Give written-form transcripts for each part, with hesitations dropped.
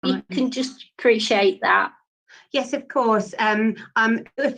you Right. can just appreciate that. Yes, of course. If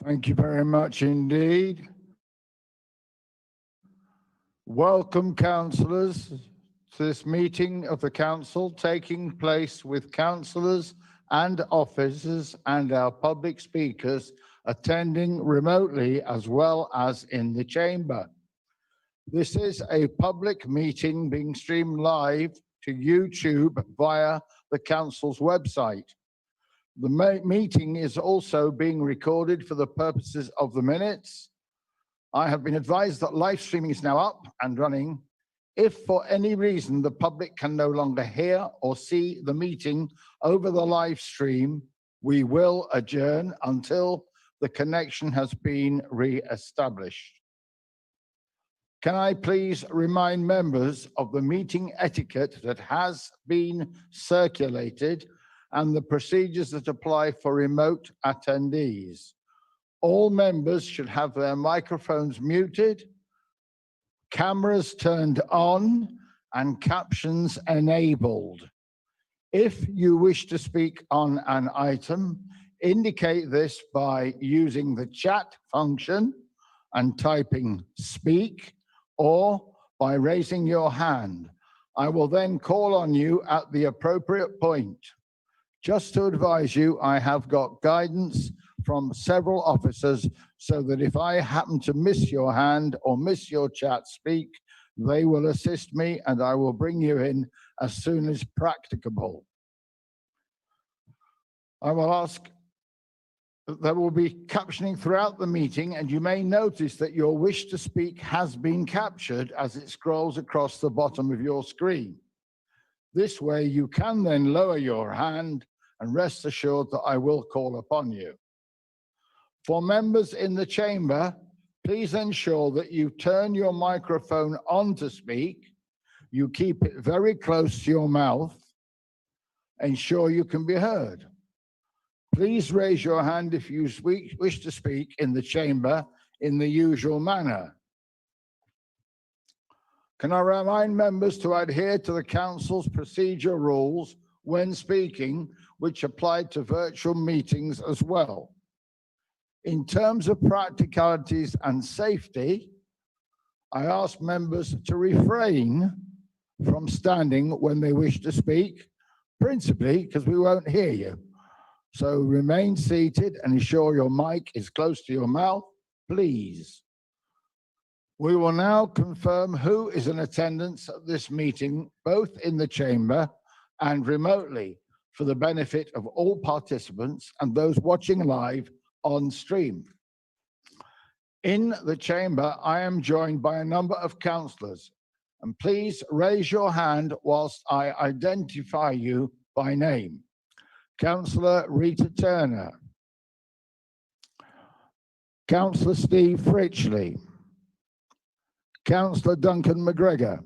Thank you very much indeed. Welcome, councillors, to this meeting of the council taking place with councillors and officers and our public speakers attending remotely as well as in the chamber. This is a public meeting being streamed live to YouTube via the council's website. The meeting is also being recorded for the purposes of the minutes. I have been advised that live streaming is now up and running. If for any reason the public can no longer hear or see the meeting over the live stream, we will adjourn until the connection has been re-established. Can I please remind members of the meeting etiquette that has been circulated and the procedures that apply for remote attendees? All members should have their microphones muted, cameras turned on, and captions enabled. If you wish to speak on an item, indicate this by using the chat function and typing "speak" or by raising your hand. I will then call on you at the appropriate point. Just to advise you, I have got guidance from several officers so that if I happen to miss your hand or miss your chat speak, they will assist me and I will bring you in as soon as practicable. I will ask that there will be captioning throughout the meeting, and you may notice that your wish to speak has been captured as it scrolls across the bottom of your screen. This way you can then lower your hand and rest assured that I will call upon you. For members in the chamber, please ensure that you turn your microphone on to speak. You keep it very close to your mouth. Ensure you can be heard. Please raise your hand if you wish to speak in the chamber in the usual manner. Can I remind members to adhere to the council's procedure rules when speaking, which apply to virtual meetings as well? In terms of practicalities and safety, I ask members to refrain from standing when they wish to speak, principally because we won't hear you. So remain seated and ensure your mic is close to your mouth, please. We will now confirm who is in attendance at this meeting, both in the chamber and remotely, for the benefit of all participants and those watching live on stream. In the chamber, I am joined by a number of councillors, and please raise your hand whilst I identify you by name. Councillor Rita Turner, Councillor Steve Fritchley, Councillor Duncan McGregor,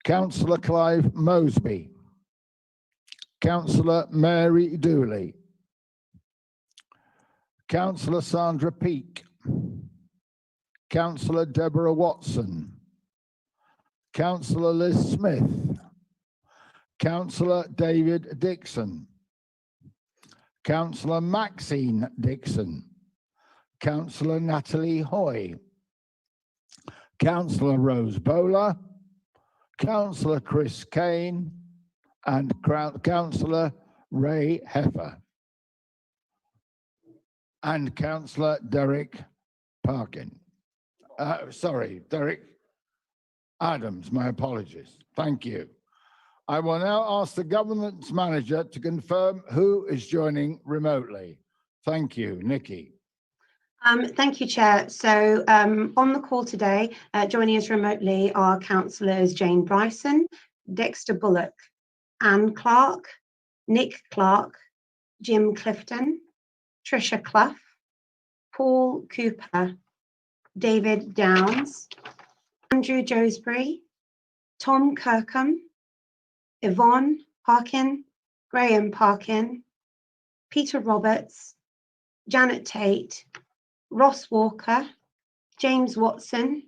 Councillor Clive Mosby, Councillor Mary Dooley, Councillor Sandra Peake, Councillor Deborah Watson, Councillor Liz Smith, Councillor David Dixon, Councillor Maxine Dixon, Councillor Natalie Hoy, Councillor Rose Bowler, Councillor Chris Kane, and Councillor Ray Heffer, and Councillor Derek Parkin. Derek Adams, my apologies. Thank you. I will now ask the governance manager to confirm who is joining remotely. Thank you, Nikki. Thank you, Chair. So on the call today, joining us remotely are councillors Jane Bryson, Dexter Bullock, Anne Clark, Nick Clark, Jim Clifton, Tricia Clough, Paul Cooper, David Downs, Andrew Joesbury, Tom Kirkham, Yvonne Parkin, Graham Parkin, Peter Roberts, Janet Tate, Ross Walker, James Watson,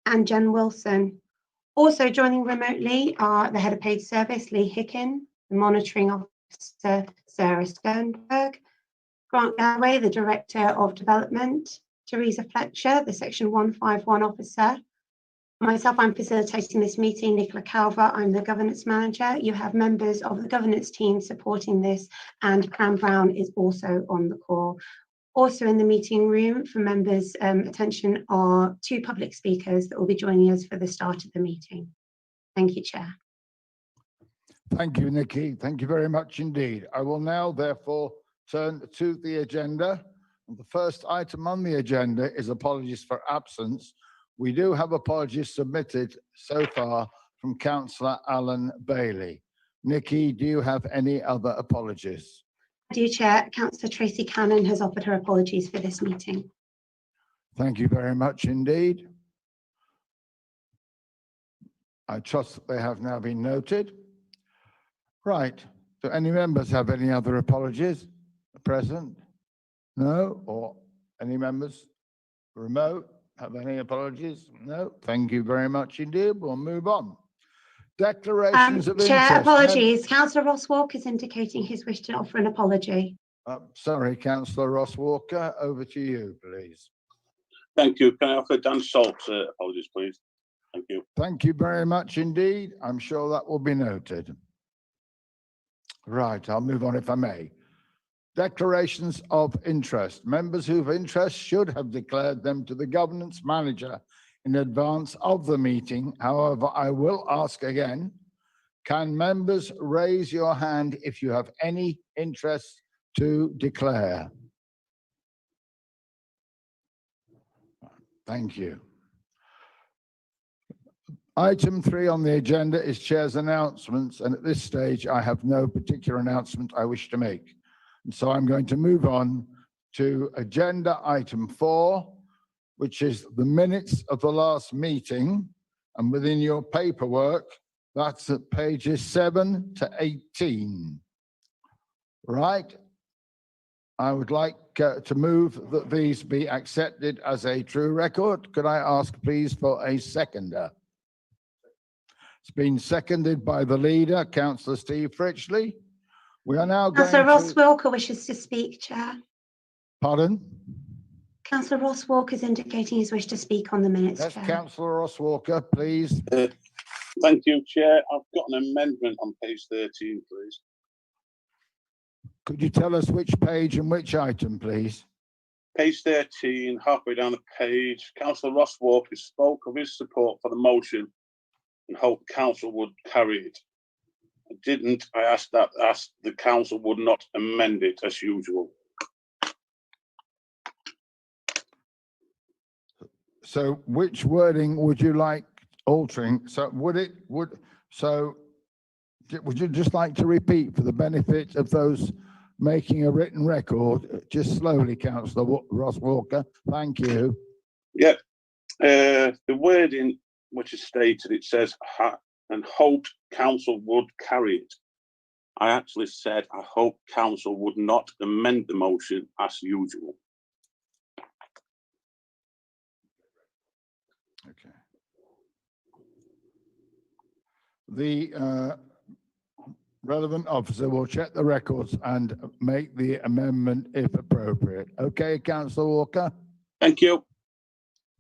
and Jen Wilson. Also joining remotely are the Head of Paid Service, Lee Hicken, the Monitoring Officer, Sarah Sternberg, Grant Galway, the Director of Development, Teresa Fletcher, the Section 151 Officer. Myself, I'm facilitating this meeting. Nicola Calver, I'm the Governance Manager. You have members of the governance team supporting this, and Pam Brown is also on the call. Also in the meeting room for members' attention are two public speakers that will be joining us for the start of the meeting. Thank you, Chair. Thank you, Nikki. Thank you very much indeed. I will now therefore turn to the agenda. And the first item on the agenda is apologies for absence. We do have apologies submitted so far from Councillor Alan Bailey. Nikki, do you have any other apologies? I do, Chair. Councillor Tracy Cannon has offered her apologies for this meeting. Thank you very much indeed. I trust that they have now been noted. Right. Do any members have any other apologies? Present? No? Or any members remote have any apologies? No? Thank you very much indeed. We'll move on. Declarations of Chair, interest. apologies. Councillor Ross Walker is indicating his wish to offer an apology. Sorry, Councillor Ross Walker, over to you, please. Thank you. Can I offer Dan Salt's apologies, please? Thank you. Thank you very much indeed. I'm sure that will be noted. Right, I'll move on if I may. Declarations of interest. Members who have interest should have declared them to the governance manager in advance of the meeting. However, I will ask again, can members raise your hand if you have any interest to declare? Thank you. Item 3 on the agenda is Chair's announcements, and at this stage I have no particular announcement I wish to make. And so I'm going to move on to agenda item 4, which is the minutes of the last meeting. And within your paperwork, that's at pages 7 to 18. Right? I would like to move that these be accepted as a true record. Could I ask please for a seconder? It's been seconded by the leader, Councillor Steve Fritchley. We are now going Councillor Ross to... Walker wishes to speak, Chair. Pardon? Councillor Ross Walker is indicating his wish to speak on the minutes, Yes, Chair. Councillor Ross Walker, please. Thank you, Chair. I've got an amendment on page 13, please. Could you tell us which page and which item, please? Page 13, halfway down the page, Councillor Ross Walker spoke of his support for the motion and hoped council would carry it. I didn't. I asked the council would not amend it as usual. So which wording would you like altering? So would you just like to repeat for the benefit of those making a written record, just slowly, Councillor Ross Walker? Thank you. Yeah. The wording which is stated, it says, and hoped council would carry it. I actually said, I hope council would not amend the motion as usual. Okay. The relevant officer will check the records and make the amendment if appropriate. Okay, Councillor Walker? Thank you.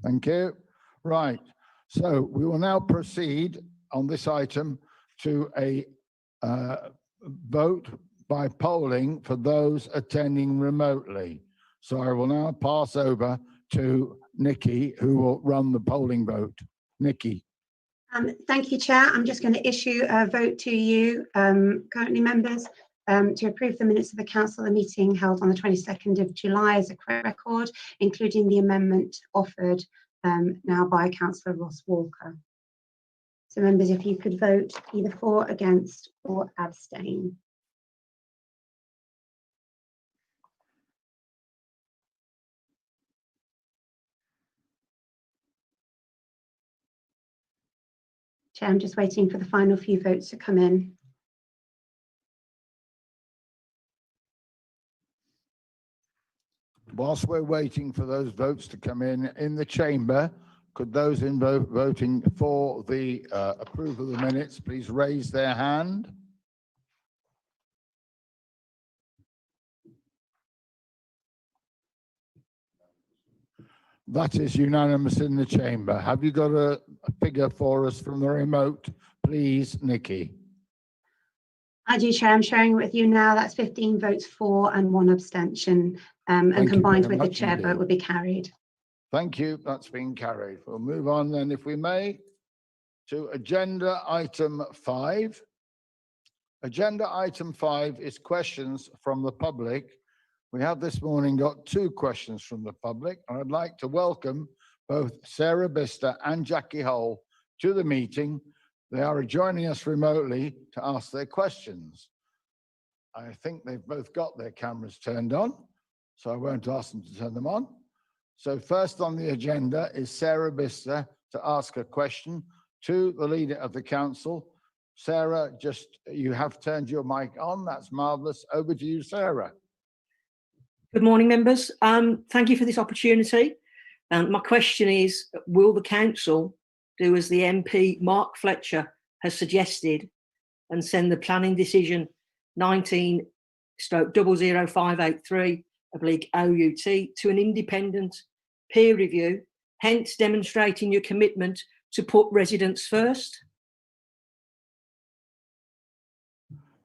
Thank you. Right. So we will now proceed on this item to a vote by polling for those attending remotely. So I will now pass over to Nikki, who will run the polling vote. Nikki. Thank you, Chair. I'm just going to issue a vote to you, currently members, to approve the minutes of the council meeting held on the 22nd of July as a correct record, including the amendment offered now by Councillor Ross Walker. So members, if you could vote either for, against, or abstain. Chair, I'm just waiting for the final few votes to come in. Whilst we're waiting for those votes to come in the chamber, could those in voting for the approval of the minutes please raise their hand? That is unanimous in the chamber. Have you got a figure for us from the remote, please, Nikki? I do, Chair. I'm sharing it with you now. That's 15 votes for and 1 abstention. Thank And you combined very with the much chair vote indeed. will be carried. Thank you. That's been carried. We'll move on then, if we may, to agenda item 5. Agenda item 5 is questions from the public. We have this morning got 2 questions from the public, and I'd like to welcome both Sarah Bister and Jackie Hole to the meeting. They are joining us remotely to ask their questions. I think they've both got their cameras turned on, so I won't ask them to turn them on. So first on the agenda is Sarah Bister to ask a question to the leader of the council. Sarah, you have turned your mic on. That's marvellous. Over to you, Sarah. Good morning, members. Thank you for this opportunity. My question is, will the council do as the MP Mark Fletcher has suggested and send the planning decision 19/00583/OUT to an independent peer review, hence demonstrating your commitment to put residents first?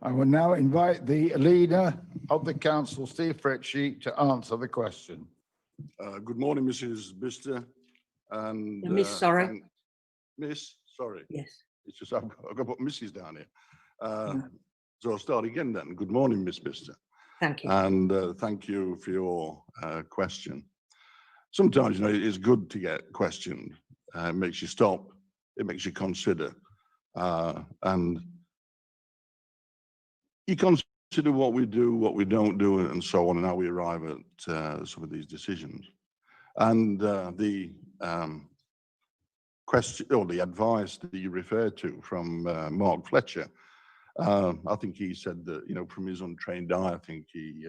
I will now invite the leader of the council, Steve Fritchie, to answer the question. Good morning, Mrs. Bister. And Miss, sorry. Miss, sorry. Yes. It's just I've got to put Mrs. down here. So I'll start again then. Good morning, Miss Bister. Thank you. And thank you for your question. Sometimes, you know, it's good to get questioned. It makes you stop. It makes you consider. And you consider what we do, what we don't do, and so on, and how we arrive at some of these decisions. And the question or the advice that you referred to from Mark Fletcher, I think he said that, you know, from his untrained eye, I think he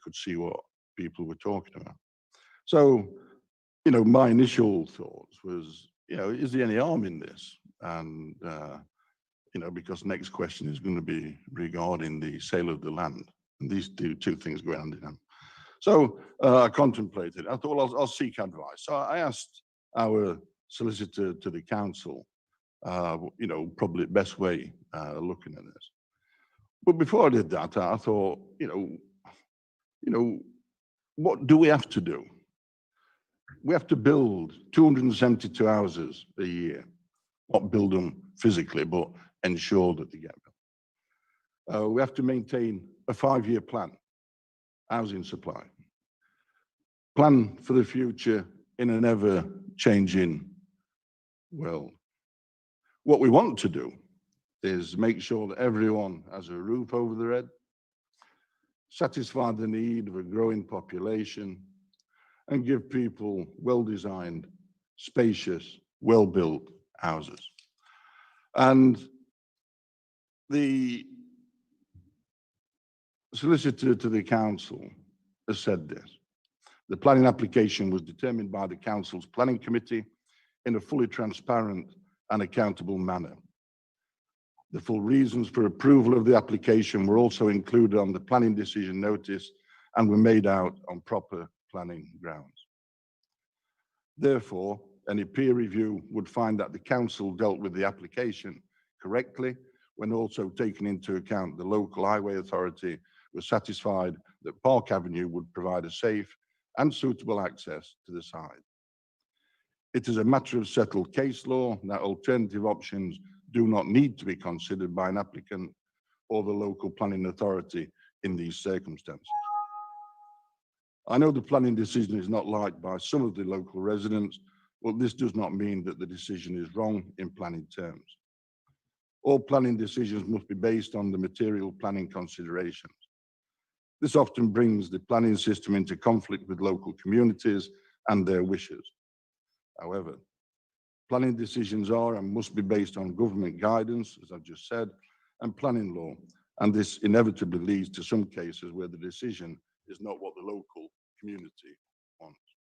could see what people were talking about. So, you know, my initial thoughts was, you know, is there any harm in this? And you know, because next question is going to be regarding the sale of the land. And these two things go hand in hand. So I contemplated. I thought, well, I'll seek advice. So I asked our solicitor to the council, you know, probably the best way looking at this. But before I did that, I thought, you know, what do we have to do? We have to build 272 houses a year, not build them physically, but ensure that they get built. We have to maintain a 5-year plan, housing supply, plan for the future in an ever-changing world. What we want to do is make sure that everyone has a roof over their head, satisfy the need of a growing population, and give people well-designed, spacious, well-built houses. And the solicitor to the council has said this. The planning application was determined by the council's planning committee in a fully transparent and accountable manner. The full reasons for approval of the application were also included on the planning decision notice and were made out on proper planning grounds. Therefore, any peer review would find that the council dealt with the application correctly when also taking into account the local highway authority was satisfied that Park Avenue would provide a safe and suitable access to the site. It is a matter of settled case law that alternative options do not need to be considered by an applicant or the local planning authority in these circumstances. I know the planning decision is not liked by some of the local residents, but this does not mean that the decision is wrong in planning terms. All planning decisions must be based on the material planning considerations. This often brings the planning system into conflict with local communities and their wishes. However, planning decisions are and must be based on government guidance, as I've just said, and planning law, and this inevitably leads to some cases where the decision is not what the local community wants.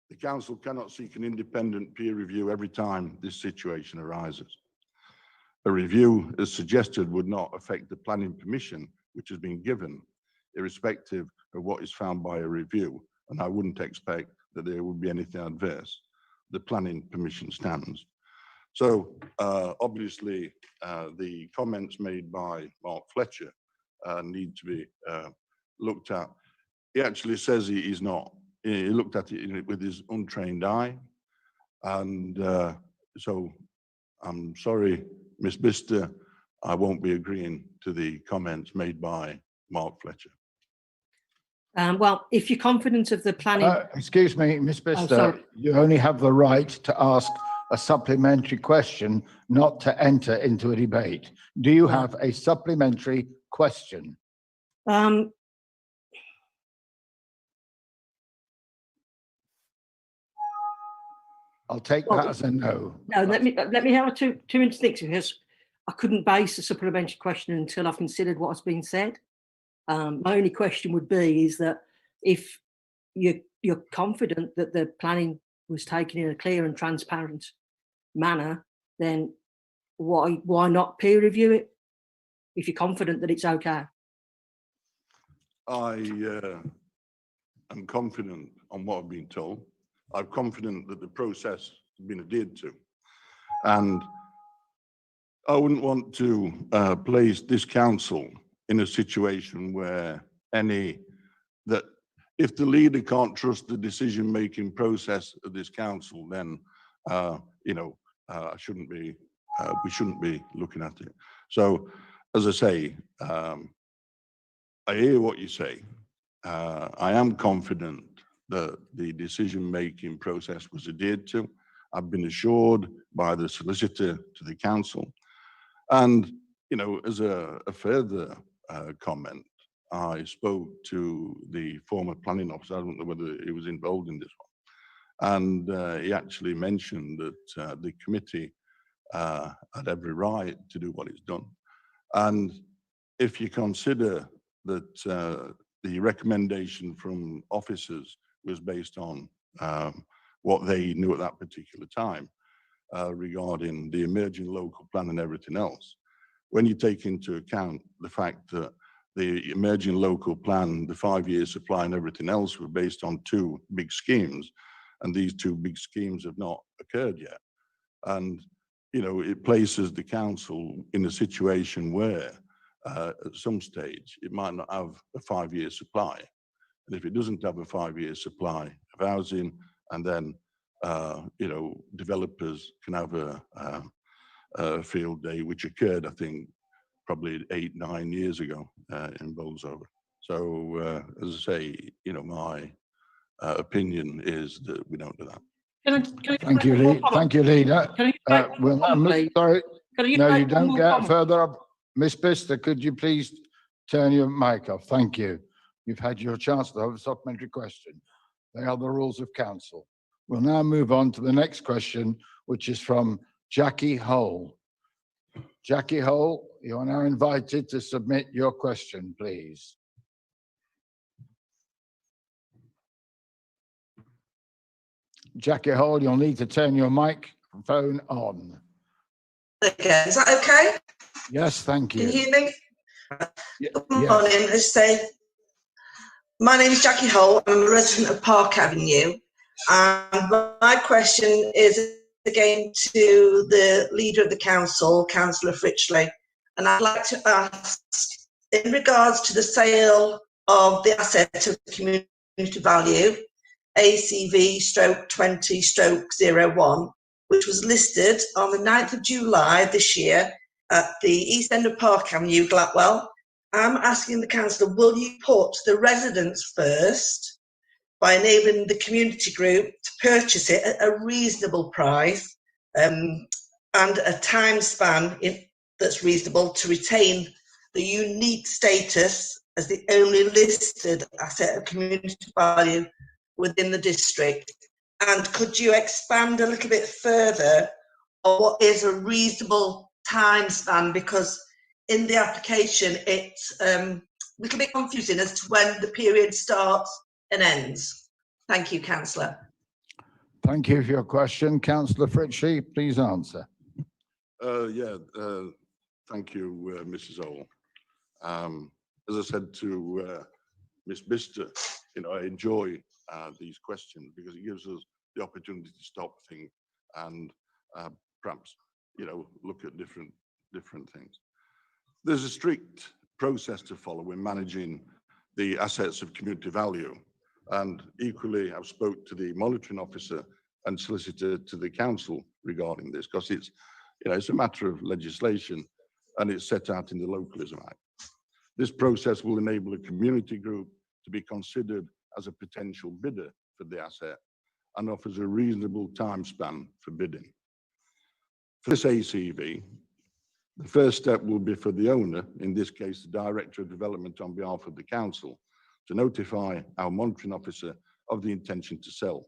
The council cannot seek an independent peer review every time this situation arises. A review, as suggested, would not affect the planning permission which has been given, irrespective of what is found by a review, and I wouldn't expect that there would be anything adverse, the planning permission stands. So obviously the comments made by Mark Fletcher need to be looked at. He actually says he's not. He looked at it with his untrained eye. And so I'm sorry, Ms. Bister, I won't be agreeing to the comments made by Mark Fletcher. Well, if you're confident of the planning, Excuse me, Ms. Bister, sorry. you only have the right to ask a supplementary question, not to enter into a debate. Do you have a supplementary question? I'll take that as a no. No, let me have two instincts, because I couldn't base a supplementary question until I've considered what has been said. My only question would be is that if you're confident that the planning was taken in a clear and transparent manner, then why not peer review it if you're confident that it's okay? I am confident on what I've been told. I'm confident that the process has been adhered to. And I wouldn't want to place this council in a situation where if the leader can't trust the decision-making process of this council, then we shouldn't be looking at it. So, as I say, I hear what you say. I am confident that the decision-making process was adhered to. I've been assured by the solicitor to the council. And, as a further comment, I spoke to the former planning officer. I don't know whether he was involved in this one. And he actually mentioned that the committee had every right to do what it's done. And if you consider that the recommendation from officers was based on what they knew at that particular time regarding the emerging local plan and everything else, when you take into account the fact that the emerging local plan, the 5-year supply and everything else were based on 2 big schemes, and these 2 big schemes have not occurred yet. And, it places the council in a situation where at some stage it might not have a 5-year supply. And if it doesn't have a 5-year supply of housing, and then, developers can have a field day, which occurred, I think, probably 8-9 years ago in Bolsover. So, as I say, my opinion is that we don't do that. Thank you, Leader. Sorry. No, you don't get further up. Miss Bister, could you please turn your mic off? Thank you. You've had your chance to have a supplementary question. They are the rules of council. We'll now move on to the next question, which is from Jackie Hole. Jackie Hole, you are now invited to submit your question, please. Jackie Hole, you'll need to turn your microphone on. Okay, is that okay? Yes, thank you. Can you hear me? Good morning. Yes. My name is Jackie Hole. I'm a resident of Park Avenue. And my question is again to the leader of the council, Councillor Fritchley. And I'd like to ask, in regards to the sale of the asset of community value, ACV/20/01, which was listed on the 9th of July this year at the east end of Park Avenue, Glatwell. I'm asking the councillor, will you put the residents first by enabling the community group to purchase it at a reasonable price and a time span that's reasonable to retain the unique status as the only listed asset of community value within the district? And could you expand a little bit further on what is a reasonable time span? Because in the application, it's a little bit confusing as to when the period starts and ends. Thank you, Councillor. Thank you for your question. Councillor Fritchley, please answer. Thank you, Mrs. Hole. As I said to Miss Bister, I enjoy these questions, because it gives us the opportunity to stop, think, and perhaps, look at different things. There's a strict process to follow when managing the assets of community value. And equally, I've spoke to the monitoring officer and solicitor to the council regarding this, because it's a matter of legislation and it's set out in the Localism Act. This process will enable a community group to be considered as a potential bidder for the asset and offers a reasonable time span for bidding. For this ACV, the first step will be for the owner, in this case, the Director of Development on behalf of the council, to notify our monitoring officer of the intention to sell.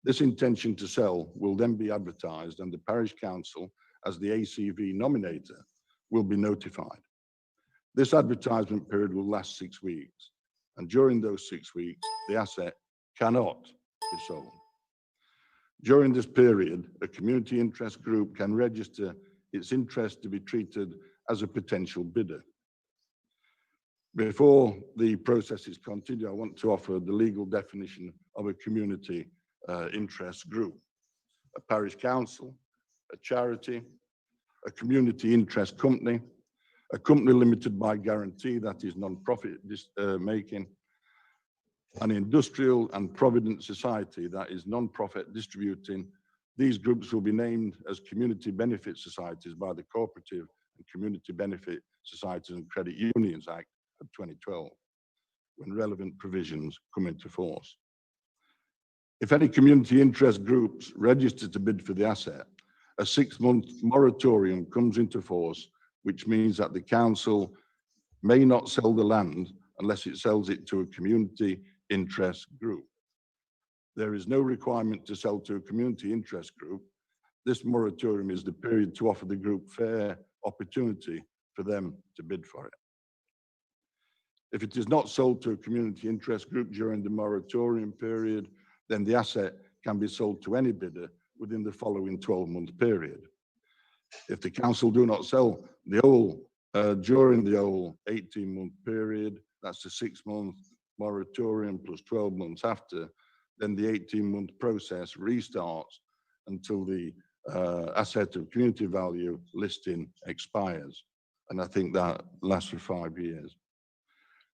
This intention to sell will then be advertised, and the parish council, as the ACV nominator, will be notified. This advertisement period will last 6 weeks, and during those 6 weeks, the asset cannot be sold. During this period, a community interest group can register its interest to be treated as a potential bidder. Before the process is continued, I want to offer the legal definition of a community interest group: a parish council, a charity, a community interest company, a company limited by guarantee that is non-profit making, an industrial and provident society that is non-profit distributing. These groups will be named as community benefit societies by the Cooperative and Community Benefit Societies and Credit Unions Act of 2012, when relevant provisions come into force. If any community interest groups register to bid for the asset, a 6-month moratorium comes into force, which means that the council may not sell the land unless it sells it to a community interest group. There is no requirement to sell to a community interest group. This moratorium is the period to offer the group fair opportunity for them to bid for it. If it is not sold to a community interest group during the moratorium period, then the asset can be sold to any bidder within the following 12-month period. If the council do not sell the whole during the whole 18-month period, that's the 6-month moratorium plus 12 months after, then the 18-month process restarts until the asset of community value listing expires. And I think that lasts for 5 years.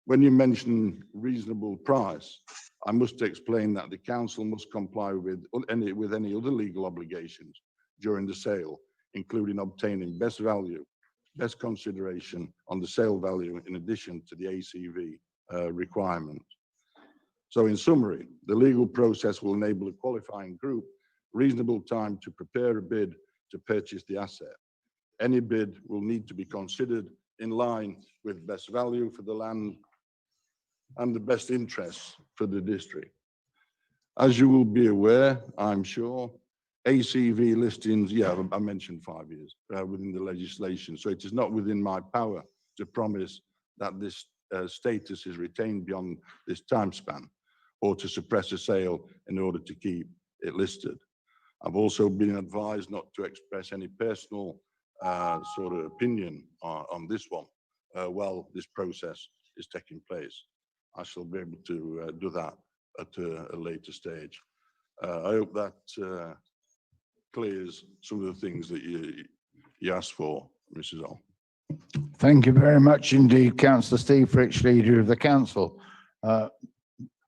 When you mention reasonable price, I must explain that the council must comply with any other legal obligations during the sale, including obtaining best value, best consideration on the sale value in addition to the ACV requirement. So in summary, the legal process will enable a qualifying group reasonable time to prepare a bid to purchase the asset. Any bid will need to be considered in line with best value for the land and the best interests for the district. As you will be aware, I'm sure, ACV listings, I mentioned 5 years within the legislation. So it is not within my power to promise that this status is retained beyond this time span, or to suppress a sale in order to keep it listed. I've also been advised not to express any personal sort of opinion on this one while this process is taking place. I shall be able to do that at a later stage. I hope that clears some of the things that you asked for, Mrs. Hall. Thank you very much indeed, Councillor Steve Fritsch, Leader of the Council.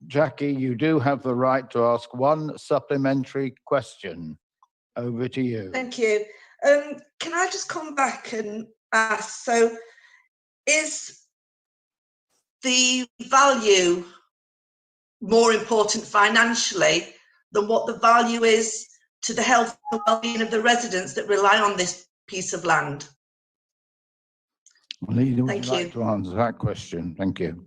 Jackie, you do have the right to ask one supplementary question. Over to you. Thank you. Can I just come back and ask, so is the value more important financially than what the value is to the health and well-being of the residents that rely on this piece of land? Leader, would Thank you like you. to answer that question? Thank you.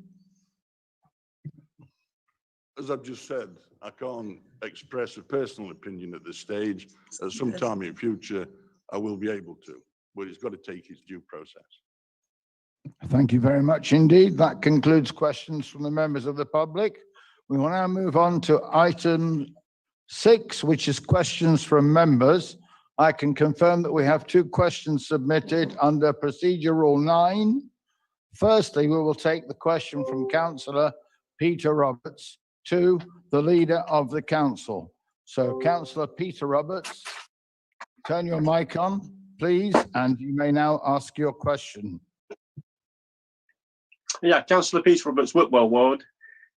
As I've just said, I can't express a personal opinion at this stage. At some time in the future, I will be able to, but it's got to take its due process. Thank you very much indeed. That concludes questions from the members of the public. We will now move on to item 6, which is questions from members. I can confirm that we have 2 questions submitted under Procedure Rule 9. Firstly, we will take the question from Councillor Peter Roberts to the leader of the council. So Councillor Peter Roberts, turn your mic on, please, and you may now ask your question. Yeah, Councillor Peter Roberts, Whitwell Ward.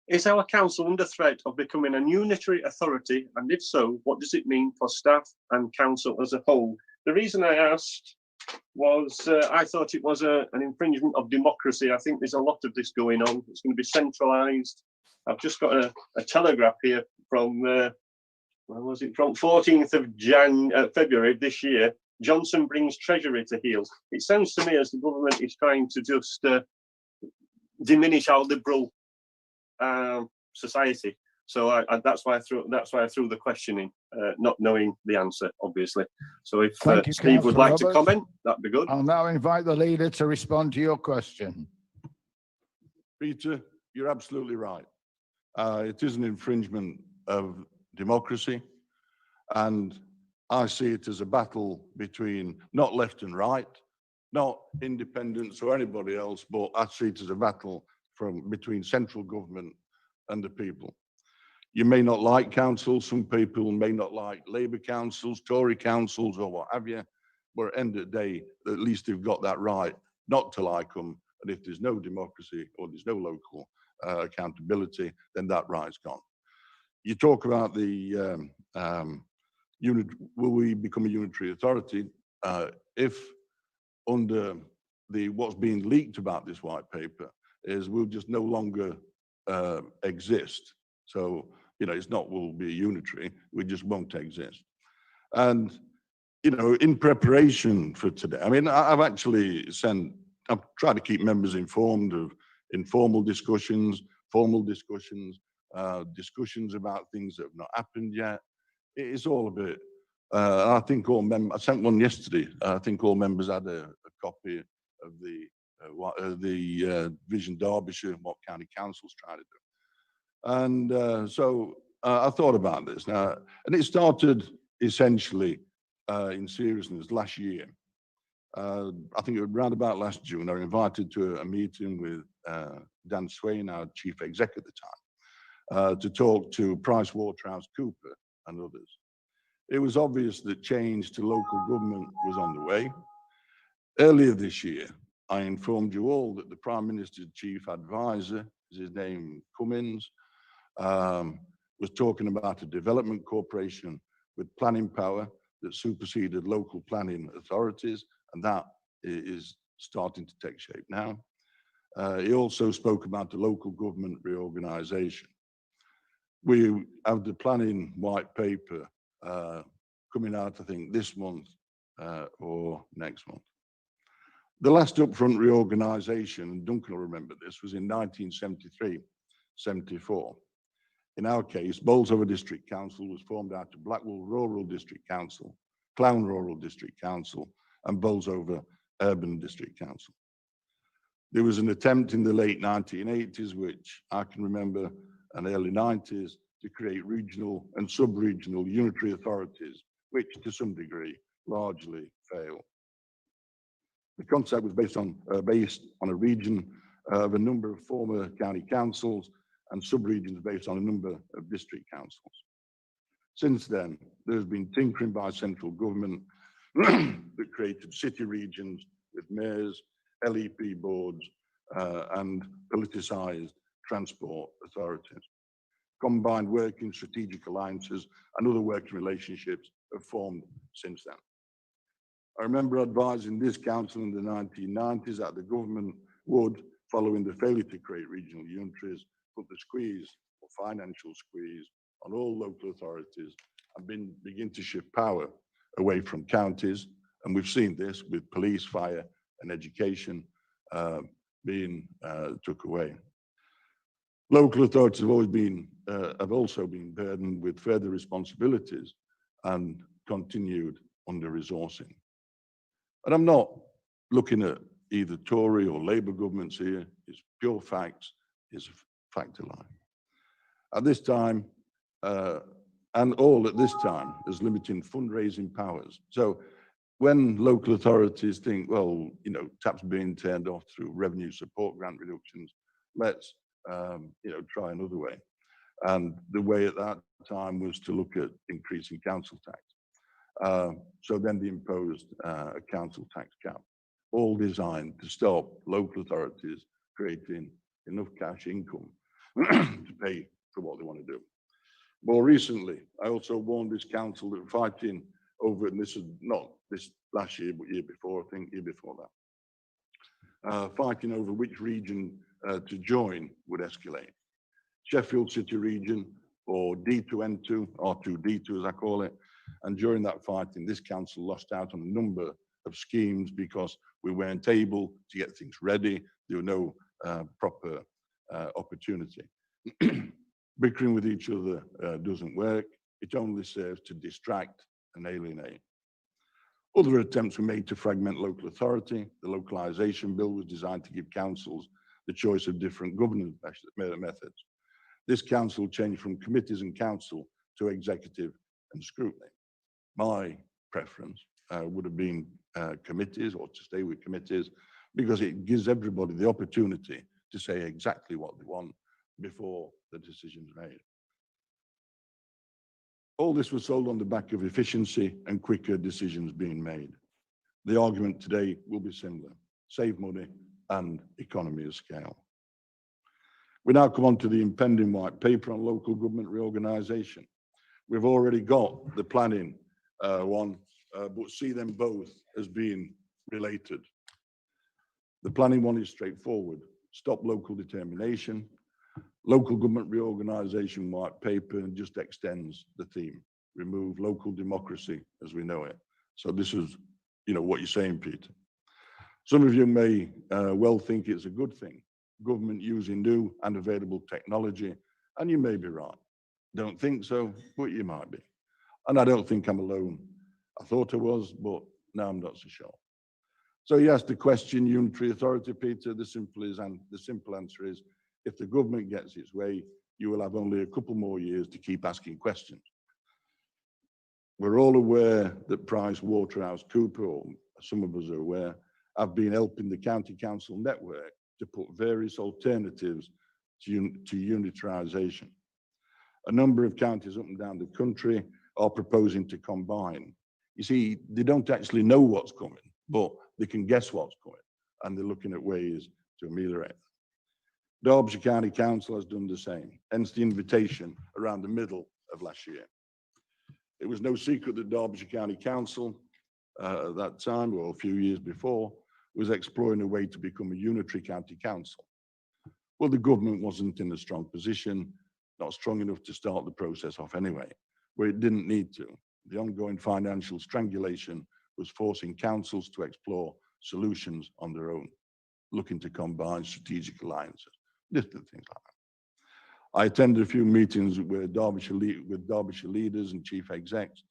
Is our council under threat of becoming a unitary authority? And if so, what does it mean for staff and council as a whole? The reason I asked was I thought it was an infringement of democracy. I think there's a lot of this going on. It's going to be centralised. I've just got a telegraph here from, when was it, from 14th of February this year. Johnson brings Treasury to heel. It sounds to me as the government is trying to just diminish our liberal society. So that's why I threw the question in, not knowing the answer, obviously. So if Steve would like to comment, that'd be good. I'll now invite the leader to respond to your question. Peter, you're absolutely right. It is an infringement of democracy, and I see it as a battle between not left and right, not independents or anybody else, but I see it as a battle between central government and the people. You may not like councils, some people may not like Labour councils, Tory councils or what have you, but at the end of the day, at least they've got that right not to like them, and if there's no democracy or there's no local accountability, then that right's gone. You talk about the will we become a unitary authority? If under what's being leaked about this white paper is we'll just no longer exist. So, you know, it's not we'll be unitary, we just won't exist. And, you know, in preparation for today, I mean, I've tried to keep members informed of informal discussions, formal discussions, discussions about things that have not happened yet. It's all a bit, I think all members, I sent one yesterday, I think all members had a copy of the Vision Derbyshire, what county council's trying to do. And so I thought about this now, and it started essentially in seriousness last year. I think it was around about last June, I was invited to a meeting with Dan Swain, our chief exec at the time, to talk to PricewaterhouseCoopers and others. It was obvious that change to local government was on the way. Earlier this year, I informed you all that the Prime Minister's chief advisor, his name Cummins, was talking about a development corporation with planning power that superseded local planning authorities, and that is starting to take shape now. He also spoke about the local government reorganisation. We have the planning white paper coming out, I think, this month or next month. The last upfront reorganisation, and Duncan will remember this, was in 1973-74. In our case, Bolsover District Council was formed out of Blackwell Rural District Council, Clown Rural District Council, and Bolsover Urban District Council. There was an attempt in the late 1980s, which I can remember, and early 90s, to create regional and sub-regional unitary authorities, which to some degree largely failed. The concept was based on a region of a number of former county councils and sub-regions based on a number of district councils. Since then, there's been tinkering by central government that created city regions with mayors, LEP boards, and politicised transport authorities. Combined working strategic alliances and other working relationships have formed since then. I remember advising this council in the 1990s that the government would, following the failure to create regional unitaries, put the squeeze or financial squeeze on all local authorities and begin to shift power away from counties. And we've seen this with police, fire, and education being took away. Local authorities have also been burdened with further responsibilities and continued under-resourcing. And I'm not looking at either Tory or Labour governments here. It's pure facts. It's a fact of life. At this time, and all at this time, is limiting fundraising powers. So when local authorities think, well, you know, taps being turned off through revenue support grant reductions, let's, you know, try another way. And the way at that time was to look at increasing council tax. So then they imposed a council tax cap, all designed to stop local authorities creating enough cash income to pay for what they want to do. More recently, I also warned this council that fighting over, and this is not this last year, but year before, I think year before that, fighting over which region to join would escalate. Sheffield City region, or D2N2, R2D2 as I call it, and during that fighting, this council lost out on a number of schemes because we weren't able to get things ready. There were no proper opportunity. Bickering with each other doesn't work. It only serves to distract and alienate. Other attempts were made to fragment local authority. The localisation bill was designed to give councils the choice of different governance methods. This council changed from committees and council to executive and scrutiny. My preference would have been committees, or to stay with committees, because it gives everybody the opportunity to say exactly what they want before the decision's made. All this was sold on the back of efficiency and quicker decisions being made. The argument today will be similar: save money and economy of scale. We now come on to the impending white paper on local government reorganisation. We've already got the planning one, but see them both as being related. The planning one is straightforward: stop local determination. Local government reorganisation white paper just extends the theme: remove local democracy as we know it. So this is, what you're saying, Peter. Some of you may well think it's a good thing, government using new and available technology, and you may be right. Don't think so, but you might be. And I don't think I'm alone. I thought I was, but now I'm not so sure. So you asked the question, unitary authority, Peter. The simple answer is, if the government gets its way, you will have only a couple more years to keep asking questions. We're all aware that PricewaterhouseCoopers, or some of us are aware, have been helping the county council network to put various alternatives to unitarisation. A number of counties up and down the country are proposing to combine. You see, they don't actually know what's coming, but they can guess what's coming, and they're looking at ways to ameliorate it. Derbyshire County Council has done the same, hence the invitation around the middle of last year. It was no secret that Derbyshire County Council at that time, or a few years before, was exploring a way to become a unitary county council. Well, the government wasn't in a strong position, not strong enough to start the process off anyway, where it didn't need to. The ongoing financial strangulation was forcing councils to explore solutions on their own, looking to combine strategic alliances, different things like that. I attended a few meetings with Derbyshire leaders and chief execs,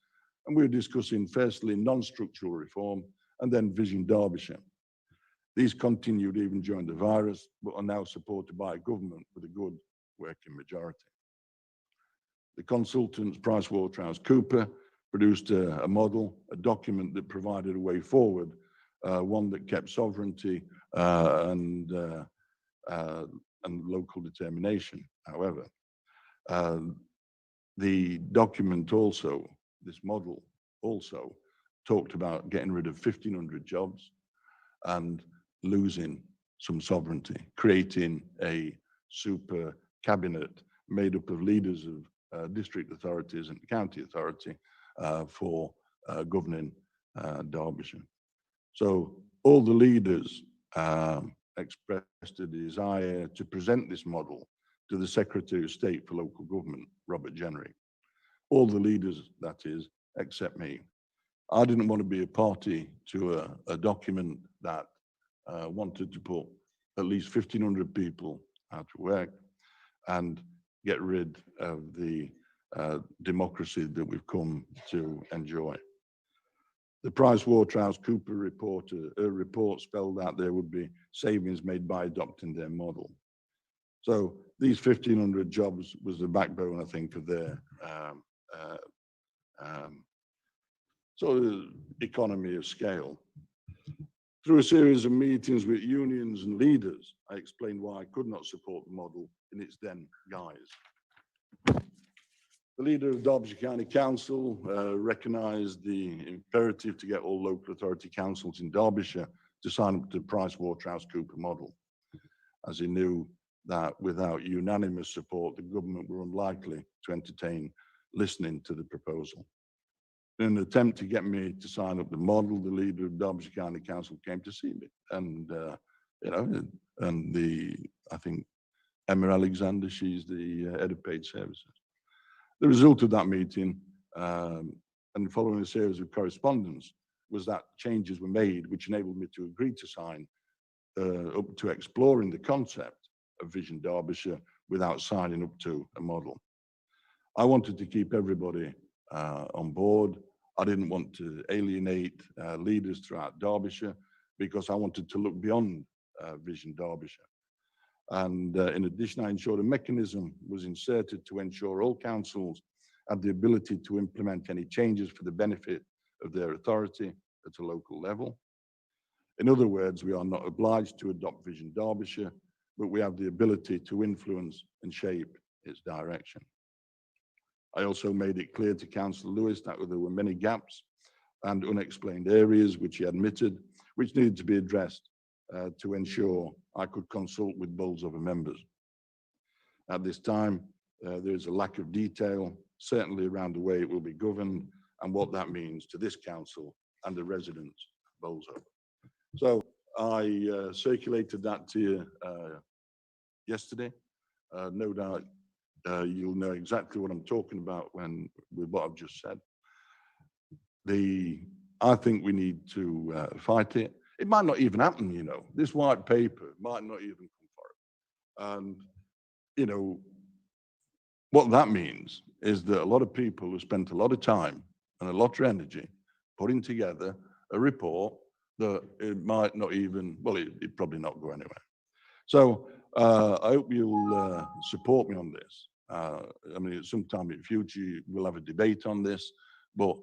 and we were discussing firstly non-structural reform and then Vision Derbyshire. These continued even during the virus, but are now supported by a government with a good working majority. The consultants, PricewaterhouseCoopers, produced a model, a document that provided a way forward, one that kept sovereignty and local determination. However, the document also, this model also talked about getting rid of 1,500 jobs and losing some sovereignty, creating a super cabinet made up of leaders of district authorities and county authority for governing Derbyshire. So all the leaders expressed a desire to present this model to the Secretary of State for Local Government, Robert Jenrick. All the leaders, that is, except me. I didn't want to be a party to a document that wanted to put at least 1,500 people out of work and get rid of the democracy that we've come to enjoy. The PricewaterhouseCoopers report spelled out there would be savings made by adopting their model. So these 1,500 jobs was the backbone, I think, of their sort of economy of scale. Through a series of meetings with unions and leaders, I explained why I could not support the model in its then guise. The leader of Derbyshire County Council recognised the imperative to get all local authority councils in Derbyshire to sign up to the PricewaterhouseCoopers model, as he knew that without unanimous support, the government were unlikely to entertain listening to the proposal. In an attempt to get me to sign up the model, the leader of Derbyshire County Council came to see me, and I think Emma Alexander, she's the head of paid services. The result of that meeting, and following a series of correspondence, was that changes were made, which enabled me to agree to sign up to exploring the concept of Vision Derbyshire without signing up to a model. I wanted to keep everybody on board. I didn't want to alienate leaders throughout Derbyshire, because I wanted to look beyond Vision Derbyshire. And in addition, I ensured a mechanism was inserted to ensure all councils had the ability to implement any changes for the benefit of their authority at a local level. In other words, we are not obliged to adopt Vision Derbyshire, but we have the ability to influence and shape its direction. I also made it clear to Councillor Lewis that there were many gaps and unexplained areas which he admitted, which needed to be addressed to ensure I could consult with both other members. At this time, there is a lack of detail, certainly around the way it will be governed and what that means to this council and the residents of Bolsover. So I circulated that to you yesterday. No doubt you'll know exactly what I'm talking about with what I've just said. I think we need to fight it. It might not even happen, you know. This white paper might not even come for it. And, you know, what that means is that a lot of people have spent a lot of time and a lot of energy putting together a report that it might not even, well, it probably not go anywhere. So I hope you'll support me on this. I mean, at some time in the future, we'll have a debate on this, but,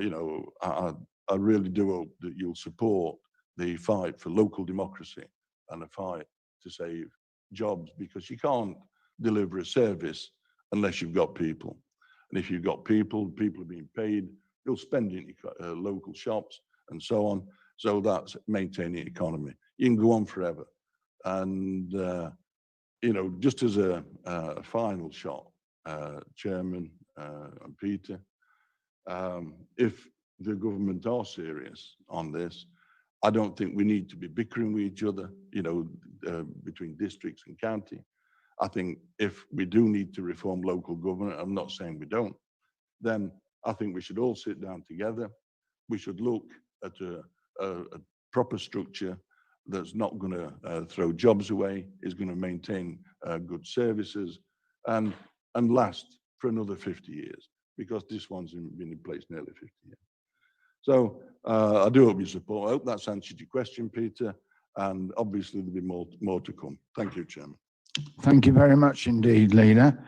you know, I really do hope that you'll support the fight for local democracy and a fight to save jobs, because you can't deliver a service unless you've got people. And if you've got people are being paid, you'll spend it in your local shops and so on. So that's maintaining the economy. You can go on forever. And, you know, just as a final shot, Chairman and Peter, if the government are serious on this, I don't think we need to be bickering with each other, you know, between districts and county. I think if we do need to reform local government, I'm not saying we don't, then I think we should all sit down together. We should look at a proper structure that's not going to throw jobs away, is going to maintain good services and last for another 50 years, because this one's been in place nearly 50 years. So I do hope you support. I hope that's answered your question, Peter, and obviously there'll be more to come. Thank you, Chairman. Thank you very much indeed, Leader.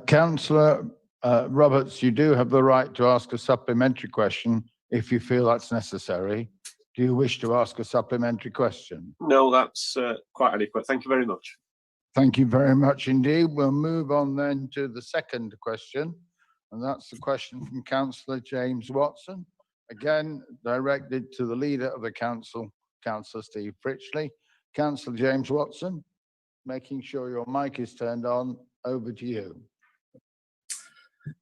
Councillor Roberts, you do have the right to ask a supplementary question if you feel that's necessary. Do you wish to ask a supplementary question? No, that's quite adequate. Thank you very much. Thank you very much indeed. We'll move on then to the second question, and that's the question from Councillor James Watson, again directed to the Leader of the Council, Councillor Steve Fritchley. Councillor James Watson, making sure your mic is turned on. Over to you.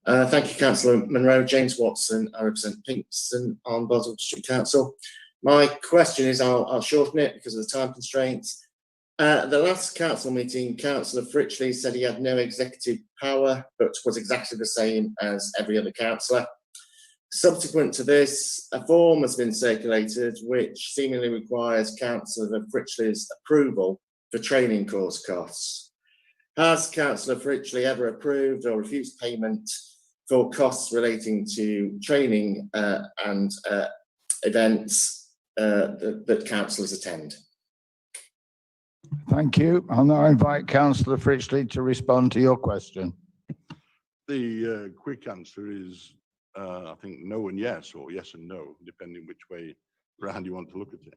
Thank you, Councillor Monroe. James Watson, I represent Pinkston on Bolsover District Council. My question is, I'll shorten it because of the time constraints. The last council meeting, Councillor Fritchley said he had no executive power, but was exactly the same as every other councillor. Subsequent to this, a form has been circulated which seemingly requires Councillor Fritchley's approval for training course costs. Has Councillor Fritchley ever approved or refused payment for costs relating to training and events that councillors attend? Thank you. I'll now invite Councillor Fritchley to respond to your question. The quick answer is, I think no and yes, or yes and no, depending which way round you want to look at it.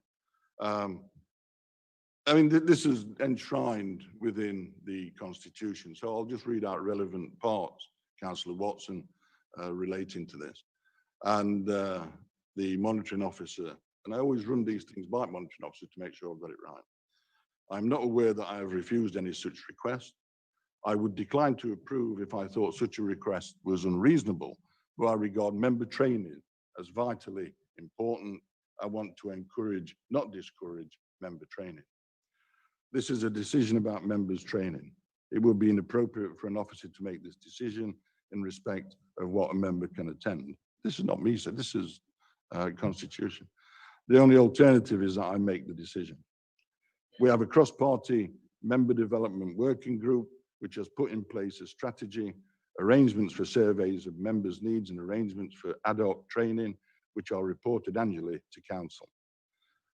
I mean, this is enshrined within the Constitution, so I'll just read out relevant parts, Councillor Watson, relating to this. And the monitoring officer, and I always run these things by monitoring officer to make sure I've got it right. I'm not aware that I have refused any such request. I would decline to approve if I thought such a request was unreasonable, but I regard member training as vitally important. I want to encourage, not discourage, member training. This is a decision about members' training. It would be inappropriate for an officer to make this decision in respect of what a member can attend. This is not me, so this is Constitution. The only alternative is that I make the decision. We have a cross-party member development working group which has put in place a strategy, arrangements for surveys of members' needs and arrangements for ad hoc training, which are reported annually to council.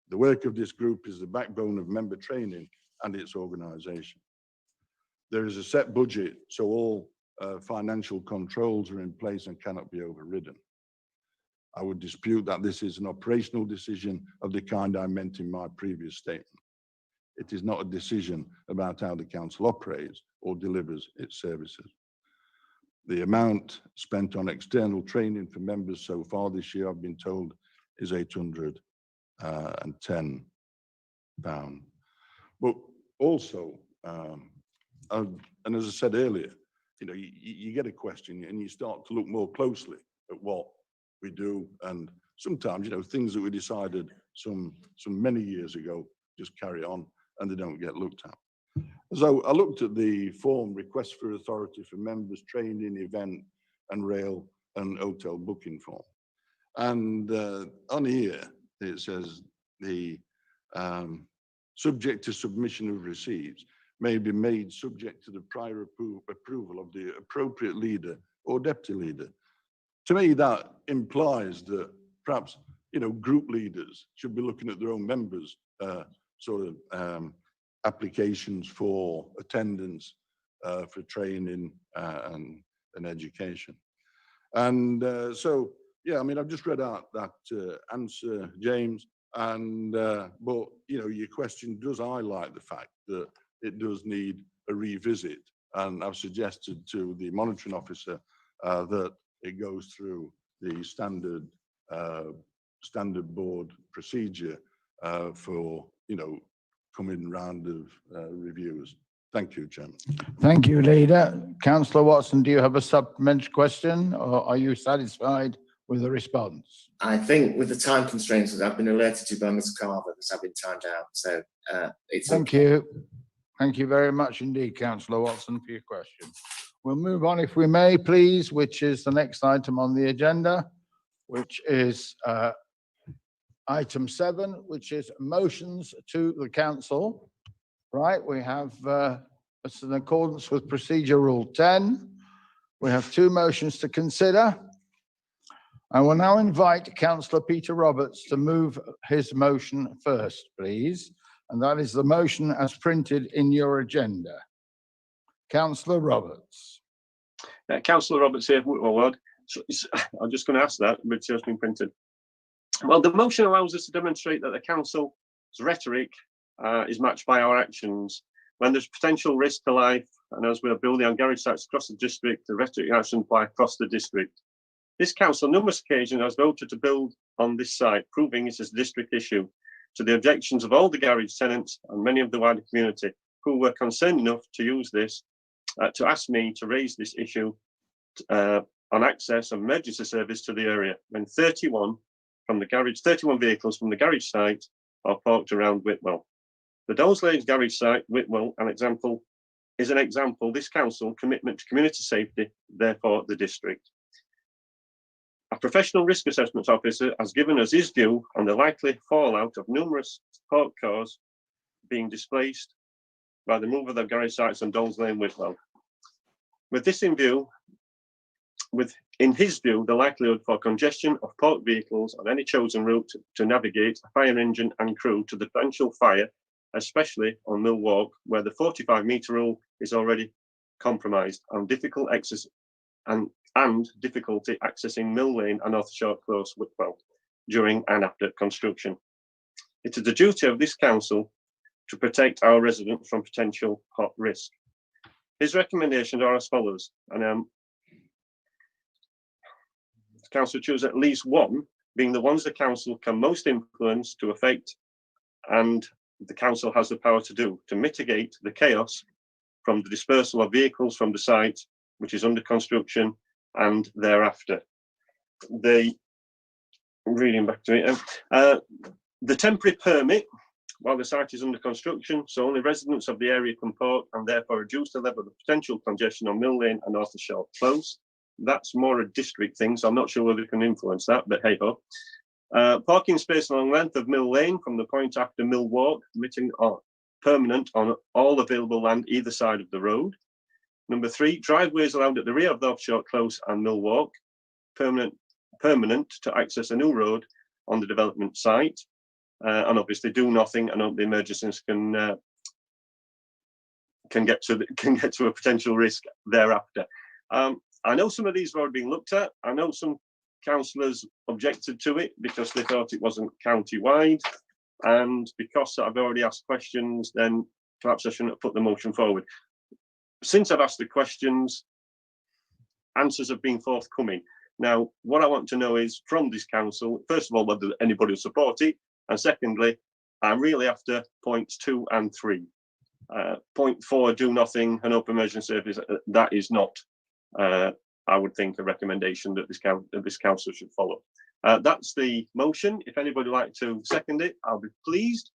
The work of this group is the backbone of member training and its organisation. There is a set budget, so all financial controls are in place and cannot be overridden. I would dispute that this is an operational decision of the kind I meant in my previous statement. It is not a decision about how the council operates or delivers its services. The amount spent on external training for members so far this year, I've been told, is £810. But also, and as I said earlier, you know, you get a question and you start to look more closely at what we do, and sometimes, you know, things that we decided some many years ago just carry on and they don't get looked at. So I looked at the form request for authority for members training, event and rail and hotel booking form, and on here it says the subject to submission of receipts may be made subject to the prior approval of the appropriate leader or deputy leader. To me, that implies that perhaps, you know, group leaders should be looking at their own members' applications for attendance, for training and education. And so, yeah, I mean, I've just read out that answer, James, and but, you know, your question does highlight the fact that it does need a revisit, and I've suggested to the monitoring officer that it goes through the standard board procedure for, you know, coming round of reviews. Thank you, Chairman. Thank you, Leader. Councillor Watson, do you have a supplementary question, or are you satisfied with the response? I think with the time constraints that I've been alerted to by Mr. Carver, that I've been timed out. So it's Thank you. Thank you very much indeed, Councillor Watson, for your question. We'll move on, if we may, please, which is the next item on the agenda, which is item 7, which is motions to the council. Right, we have, it's in accordance with procedure rule 10. We have 2 motions to consider. I will now invite Councillor Peter Roberts to move his motion first, please. And that is the motion as printed in your agenda. Councillor Roberts. Councillor Roberts here, Whitwell Ward. So I'm just going to ask that, but it's just been printed. Well, the motion allows us to demonstrate that the council's rhetoric is matched by our actions. When there's potential risk to life, and as we're building on garage sites across the district, the rhetoric actually apply across the district. This council, on numerous occasions, has voted to build on this site, proving it is a district issue, to the objections of all the garage tenants and many of the wider community, who were concerned enough to use this, to ask me to raise this issue on access and emergency service to the area, when 31 vehicles from the garage site are parked around Whitwell. The Dolls Lane garage site, Whitwell, is an example, this council commitment to community safety, therefore the district. A professional risk assessment officer has given us his view on the likely fallout of numerous parked cars being displaced by the move of the garage sites on Dolls Lane, Whitwell. With this in view, in his view, the likelihood for congestion of parked vehicles on any chosen route to navigate a fire engine and crew to the potential fire, especially on Mill Walk, where the 45-metre rule is already compromised, and difficult access and difficulty accessing Mill Lane and North Shore Close, Whitwell, during and after construction. It is the duty of this council to protect our residents from potential hot risk. His recommendations are as follows, and the council choose at least one, being the ones the council can most influence to affect, and the council has the power to do, to mitigate the chaos from the dispersal of vehicles from the site, which is under construction, and thereafter. Reading back to it, the temporary permit, while the site is under construction, so only residents of the area can park and therefore reduce the level of potential congestion on Mill Lane and Arthur Short Close. That's more a district thing, so I'm not sure whether we can influence that, but hey ho. Parking space along length of Mill Lane from the point after Mill Walk, permitting permanent on all available land either side of the road. Number 3, driveways allowed at the rear of the Short Close and Mill Walk, permanent to access a new road on the development site, and obviously do nothing and hope the emergencies can get to a potential risk thereafter. I know some of these have already been looked at. I know some councillors objected to it because they thought it wasn't county-wide, and because I've already asked questions, then perhaps I shouldn't have put the motion forward. Since I've asked the questions, answers have been forthcoming. Now, what I want to know is from this council, first of all, whether anybody will support it, and secondly, I'm really after points 2 and 3. Point 4, do nothing, an open emergency service, that is not, I would think, a recommendation that this council should follow. That's the motion. If anybody would like to second it, I'll be pleased.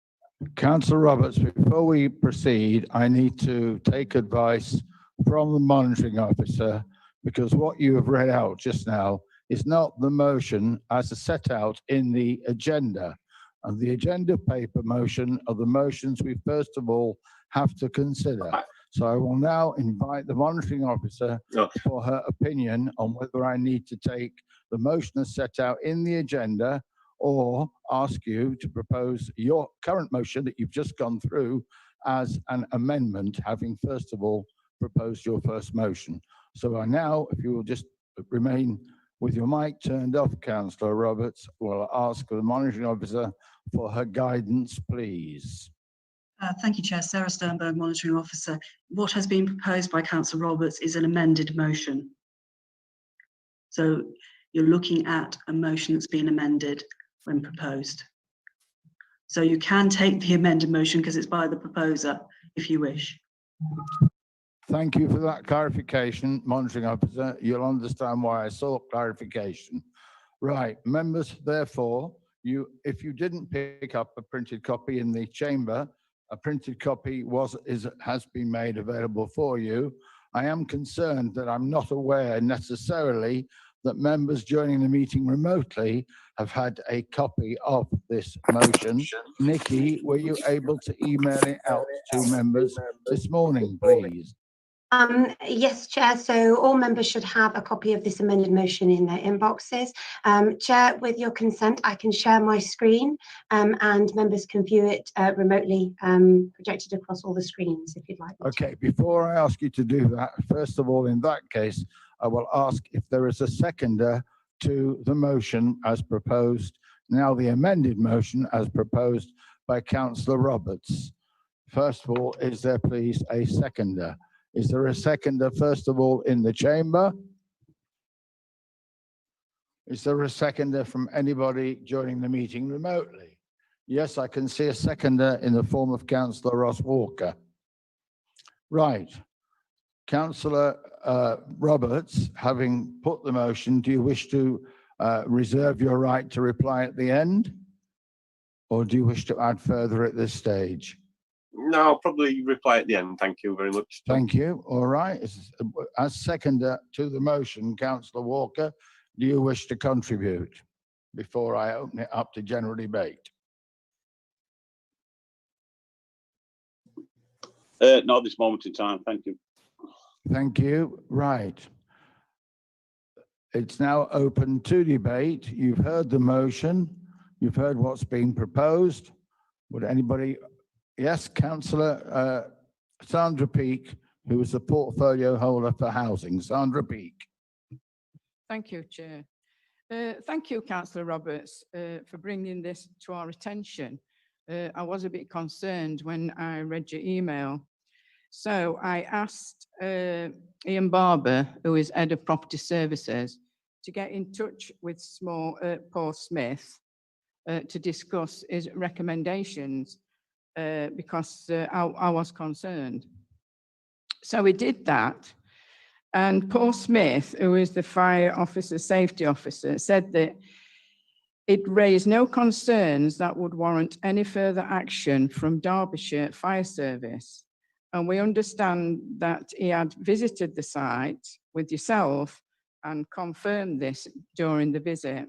Councillor Roberts, before we proceed, I need to take advice from the monitoring officer, because what you have read out just now is not the motion as set out in the agenda. And the agenda paper motion are the motions we first of all have to consider. So I will now invite the monitoring officer for her opinion on whether I need to take the motion as set out in the agenda, or ask you to propose your current motion that you've just gone through as an amendment, having first of all proposed your first motion. So I now, if you will just remain with your mic turned off, Councillor Roberts, will ask the monitoring officer for her guidance, please. Thank you, Chair. Sarah Sternberg, Monitoring Officer. What has been proposed by Councillor Roberts is an amended motion. So you're looking at a motion that's been amended when proposed. So you can take the amended motion because it's by the proposer, if you wish. Thank you for that clarification, monitoring officer. You'll understand why I sought clarification. Right, members, therefore, if you didn't pick up a printed copy in the chamber, a printed copy has been made available for you. I am concerned that I'm not aware necessarily that members joining the meeting remotely have had a copy of this motion. Nikki, were you able to email it out to members this morning, please? Yes, Chair. So all members should have a copy of this amended motion in their inboxes. Chair, with your consent, I can share my screen and members can view it remotely, projected across all the screens if you'd like. Okay, before I ask you to do that, first of all, in that case, I will ask if there is a seconder to the motion as proposed, now the amended motion as proposed by Councillor Roberts. First of all, is there please a seconder? Is there a seconder, first of all, in the chamber? Is there a seconder from anybody joining the meeting remotely? Yes, I can see a seconder in the form of Councillor Ross Walker. Right. Councillor Roberts, having put the motion, do you wish to reserve your right to reply at the end? Or do you wish to add further at this stage? No, I'll probably reply at the end. Thank you very much. Thank you. All right. As seconder to the motion, Councillor Walker, do you wish to contribute before I open it up to general debate? Not at this moment in time. Thank you. Thank you. Right. It's now open to debate. You've heard the motion. You've heard what's being proposed. Would anybody... Yes, Councillor Sandra Peake, who is the portfolio holder for housing. Sandra Peake. Thank you, Chair. Thank you, Councillor Roberts, for bringing this to our attention. I was a bit concerned when I read your email. So I asked Ian Barber, who is Head of Property Services, to get in touch with Paul Smith to discuss his recommendations because I was concerned. So we did that. And Paul Smith, who is the fire officer, safety officer, said that it raised no concerns that would warrant any further action from Derbyshire Fire Service. And we understand that he had visited the site with yourself and confirmed this during the visit.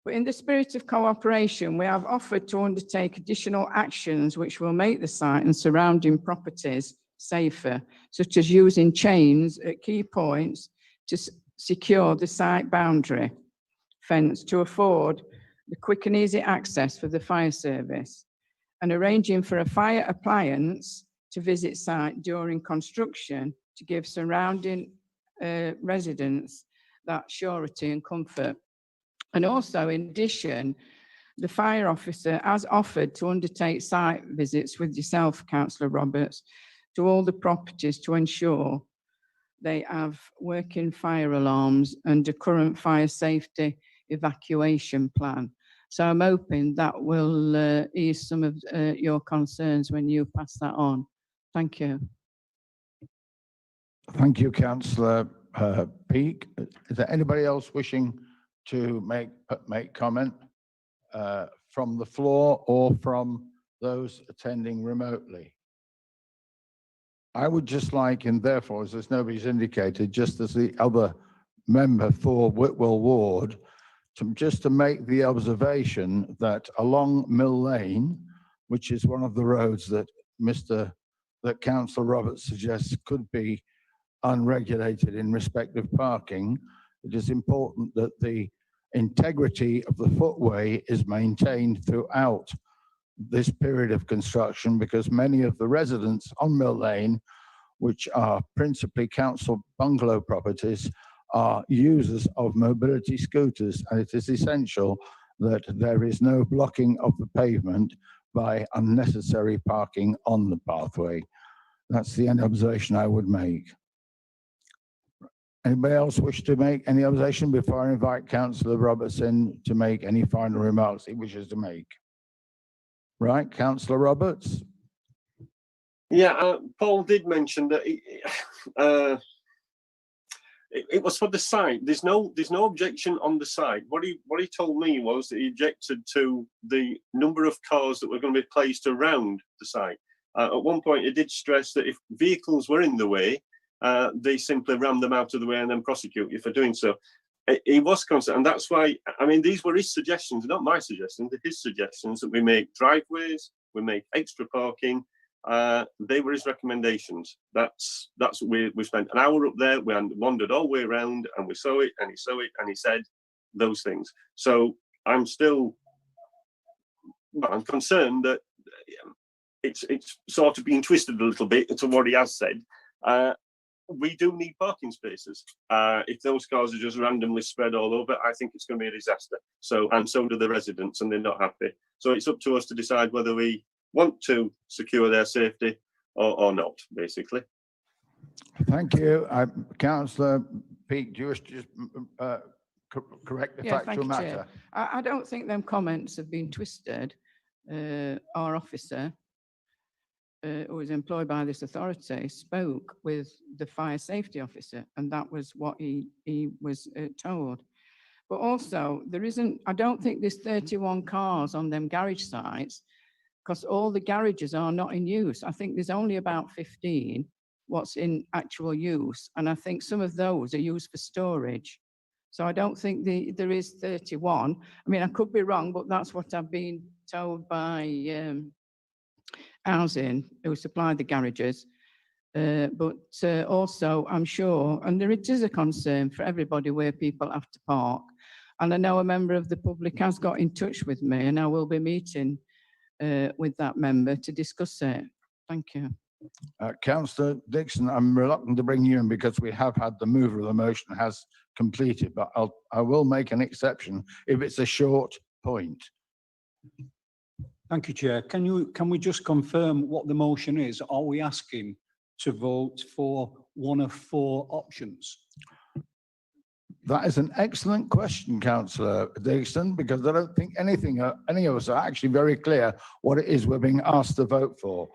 But in the spirit of cooperation, we have offered to undertake additional actions which will make the site and surrounding properties safer, such as using chains at key points to secure the site boundary fence to afford the quick and easy access for the fire service, and arranging for a fire appliance to visit site during construction to give surrounding residents that surety and comfort. And also, in addition, the fire officer has offered to undertake site visits with yourself, Councillor Roberts, to all the properties to ensure they have working fire alarms and a current fire safety evacuation plan. So I'm hoping that will ease some of your concerns when you pass that on. Thank you. Thank you, Councillor Peake. Is there anybody else wishing to make comment from the floor or from those attending remotely? I would just like, and therefore, as there's nobody's indicated, just as the other member for Whitwell Ward, just to make the observation that along Mill Lane, which is one of the roads that Councillor Roberts suggests could be unregulated in respect of parking, it is important that the integrity of the footway is maintained throughout this period of construction, because many of the residents on Mill Lane, which are principally council bungalow properties, are users of mobility scooters, and it is essential that there is no blocking of the pavement by unnecessary parking on the pathway. That's the only observation I would make. Anybody else wish to make any observation before I invite Councillor Robertson to make any final remarks he wishes to make? Right, Councillor Roberts. Yeah, Paul did mention that it was for the site. There's no objection on the site. What he told me was that he objected to the number of cars that were going to be placed around the site. At one point, he did stress that if vehicles were in the way, they simply ram them out of the way and then prosecute you for doing so. He was concerned, and that's why, I mean, these were his suggestions, not my suggestions, they're his suggestions, that we make driveways, we make extra parking. They were his recommendations. That's what we spent an hour up there. We wandered all the way around, and we saw it, and he saw it, and he said those things. So I'm concerned that it's sort of being twisted a little bit to what he has said. We do need parking spaces. If those cars are just randomly spread all over, I think it's going to be a disaster. And so do the residents, and they're not happy. So it's up to us to decide whether we want to secure their safety or not, basically. Thank you. Councillor Peake, do you wish to just correct the factual matter? Chair. I don't think them comments have been twisted. Our officer, who was employed by this authority, spoke with the fire safety officer, and that was what he was told. But also, I don't think there's 31 cars on them garage sites, because all the garages are not in use. I think there's only about 15 what's in actual use, and I think some of those are used for storage. So I don't think there is 31. I mean, I could be wrong, but that's what I've been told by housing, who supplied the garages. But also, I'm sure, and it is a concern for everybody where people have to park. And I know a member of the public has got in touch with me, and I will be meeting with that member to discuss it. Thank you. Councillor Dixon, I'm reluctant to bring you in because we have had the mover of the motion has completed, but I will make an exception if it's a short point. Thank you, Chair. Can we just confirm what the motion is? Are we asking to vote for one of 4 options? That is an excellent question, Councillor Dixon, because I don't think any of us are actually very clear what it is we're being asked to vote for.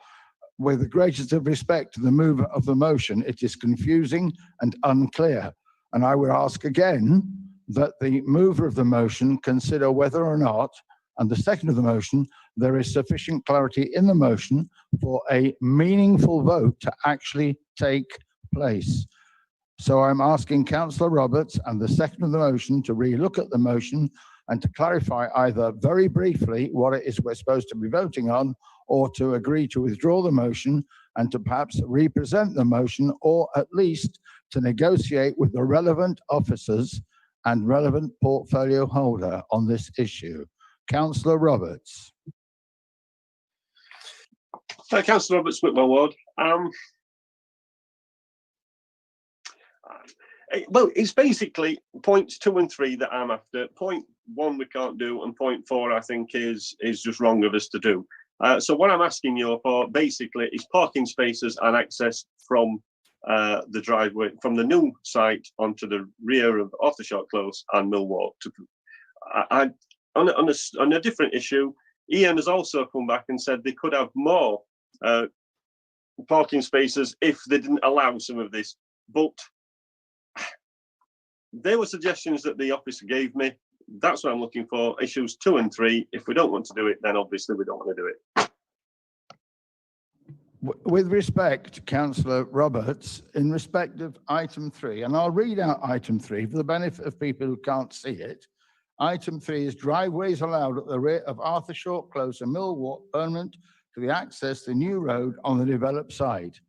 With the greatest of respect to the mover of the motion, it is confusing and unclear. And I would ask again that the mover of the motion consider whether or not, and the second of the motion, there is sufficient clarity in the motion for a meaningful vote to actually take place. So I'm asking Councillor Roberts and the second of the motion to relook at the motion and to clarify either very briefly what it is we're supposed to be voting on, or to agree to withdraw the motion and to perhaps represent the motion, or at least to negotiate with the relevant officers and relevant portfolio holder on this issue. Councillor Roberts. Councillor Roberts, Whitwell Ward. Well, it's basically points 2 and 3 that I'm after. Point 1 we can't do, and point 4 I think is just wrong of us to do. So what I'm asking you for basically is parking spaces and access from the driveway, from the new site onto the rear of Arthurshot Close and Mill Walk. On a different issue, Ian has also come back and said they could have more parking spaces if they didn't allow some of this, but they were suggestions that the officer gave me. That's what I'm looking for. Issues 2 and 3. If we don't want to do it, then obviously we don't want to do it. With respect, Councillor Roberts, in respect of item 3, and I'll read out item 3 for the benefit of people who can't see it. Item 3 is driveways allowed at the rear of Arthurshot Close and Mill Walk permanent to the access to the new road on the developed site.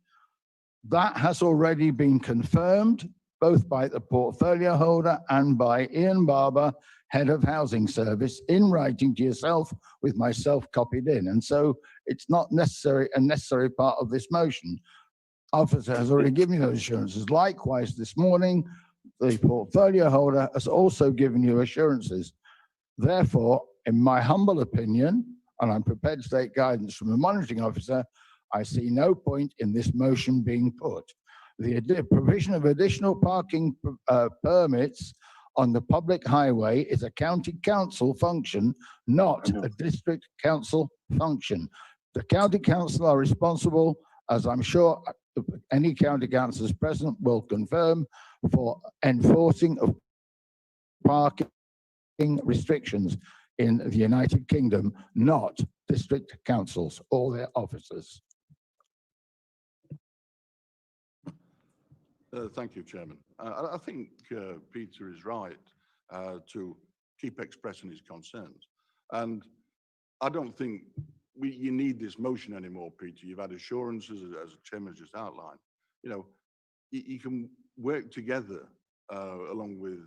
That has already been confirmed both by the portfolio holder and by Ian Barber, Head of Housing Service, in writing to yourself with myself copied in. And so it's not a necessary part of this motion. Officer has already given you those assurances. Likewise, this morning, the portfolio holder has also given you assurances. Therefore, in my humble opinion, and I'm prepared to take guidance from the monitoring officer, I see no point in this motion being put. The provision of additional parking permits on the public highway is a county council function, not a district council function. The county council are responsible, as I'm sure any county councillors present will confirm, for enforcing of parking restrictions in the United Kingdom, not district councils or their officers. Thank you, Chairman. I think Peter is right to keep expressing his concerns. And I don't think you need this motion anymore, Peter. You've had assurances, as the Chairman just outlined. You know, you can work together along with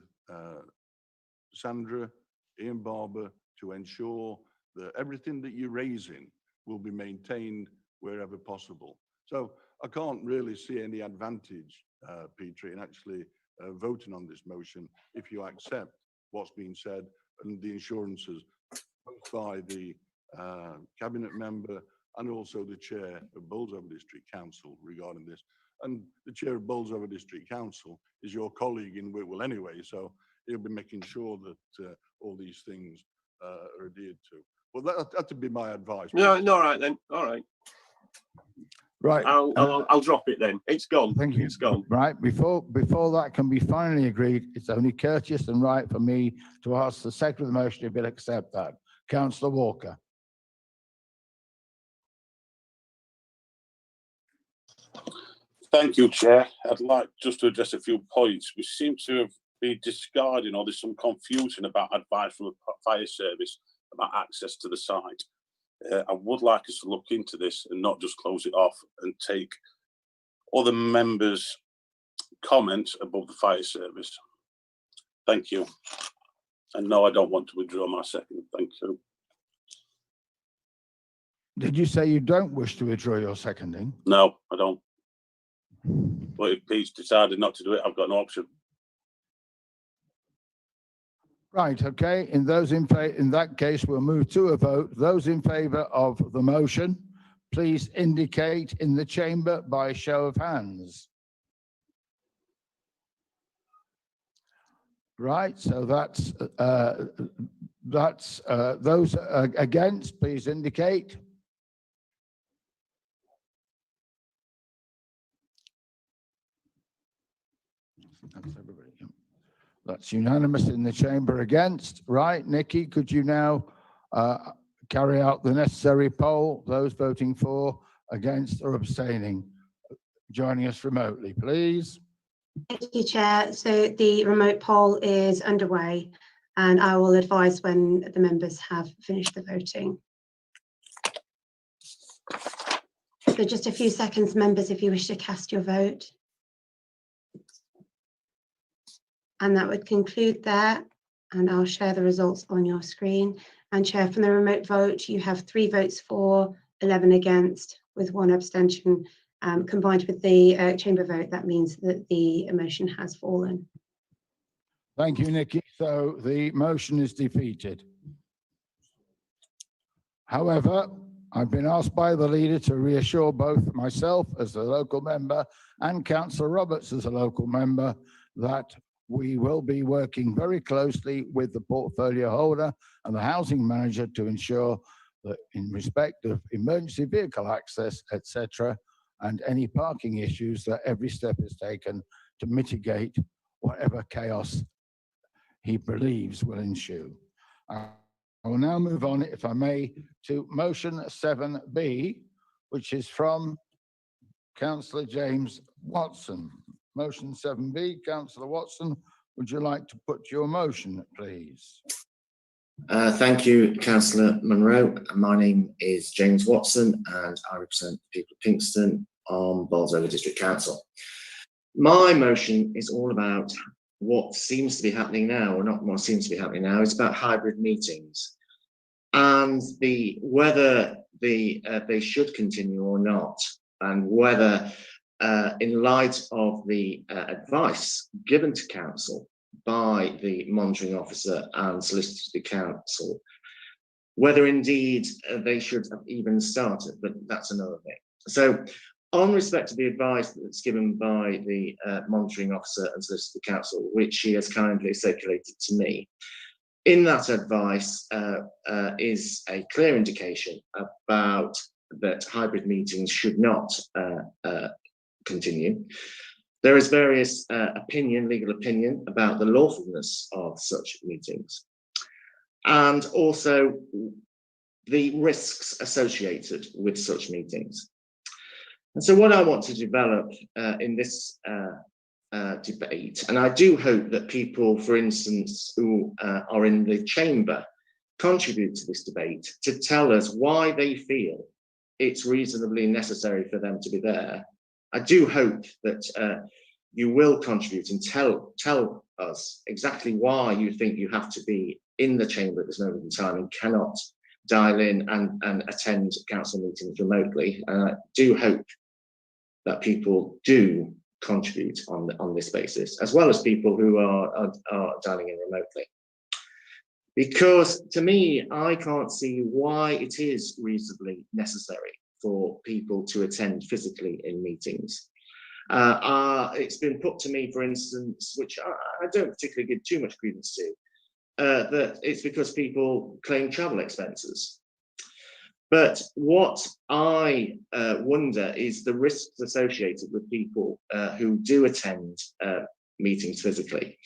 Sandra, Ian Barber, to ensure that everything that you're raising will be maintained wherever possible. So I can't really see any advantage, Peter, in actually voting on this motion if you accept what's been said and the assurances both by the cabinet member and also the chair of Bolsover District Council regarding this. And the chair of Bolsover District Council is your colleague in Whitwell anyway, so he'll be making sure that all these things are adhered to. Well, that would be my advice. No, all right then. All right. Right. I'll drop it then. It's gone. Thank you. It's gone. Right. Before that can be finally agreed, it's only courteous and right for me to ask the secretary of the motion if he'll accept that. Councillor Walker. Thank you, Chair. I'd like just to address a few points. We seem to have been discarding, or there's some confusion about advice from the fire service about access to the site. I would like us to look into this and not just close it off and take other members' comments above the fire service. Thank you. And no, I don't want to withdraw my second. Thank you. Did you say you don't wish to withdraw your seconding? No, I don't. But if Pete's decided not to do it, I've got no option. Right, okay, in that case, we'll move to a vote. Those in favour of the motion, please indicate in the chamber by show of hands. Right, so that's those against, please indicate. That's everybody. That's unanimous in the chamber against. Right, Nikki, could you now carry out the necessary poll? Those voting for, against or abstaining, joining us remotely, please. Thank you, Chair. So the remote poll is underway and I will advise when the members have finished the voting. So just a few seconds, members, if you wish to cast your vote. And that would conclude that. And I'll share the results on your screen. And Chair, from the remote vote, you have 3 votes for, 11 against, with 1 abstention. Combined with the chamber vote, that means that the motion has fallen. Thank you, Nikki. So the motion is defeated. However, I've been asked by the leader to reassure both myself as a local member and Councillor Roberts as a local member that we will be working very closely with the portfolio holder and the housing manager to ensure that in respect of emergency vehicle access, etc., and any parking issues, that every step is taken to mitigate whatever chaos he believes will ensue. I will now move on, if I may, to motion 7B, which is from Councillor James Watson. Motion 7B, Councillor Watson, would you like to put your motion, please? Thank you, Councillor Munro. My name is James Watson and I represent the people of Pinxton on Bolsover District Council. My motion is all about what seems to be happening now, or not what seems to be happening now. It's about hybrid meetings and whether they should continue or not, and whether in light of the advice given to council by the monitoring officer and solicitor to the council, whether indeed they should have even started, but that's another thing. So on respect to the advice that's given by the monitoring officer and solicitor to the council, which she has kindly circulated to me, in that advice is a clear indication about that hybrid meetings should not continue. There is various legal opinion about the lawfulness of such meetings, and also the risks associated with such meetings. And so what I want to develop in this debate, and I do hope that people, for instance, who are in the chamber contribute to this debate to tell us why they feel it's reasonably necessary for them to be there. I do hope that you will contribute and tell us exactly why you think you have to be in the chamber at this moment in time and cannot dial in and attend council meetings remotely. And I do hope that people do contribute on this basis, as well as people who are dialing in remotely. Because to me, I can't see why it is reasonably necessary for people to attend physically in meetings. It's been put to me, for instance, which I don't particularly give too much credence to, that it's because people claim travel expenses. But what I wonder is the risks associated with people who do attend meetings physically.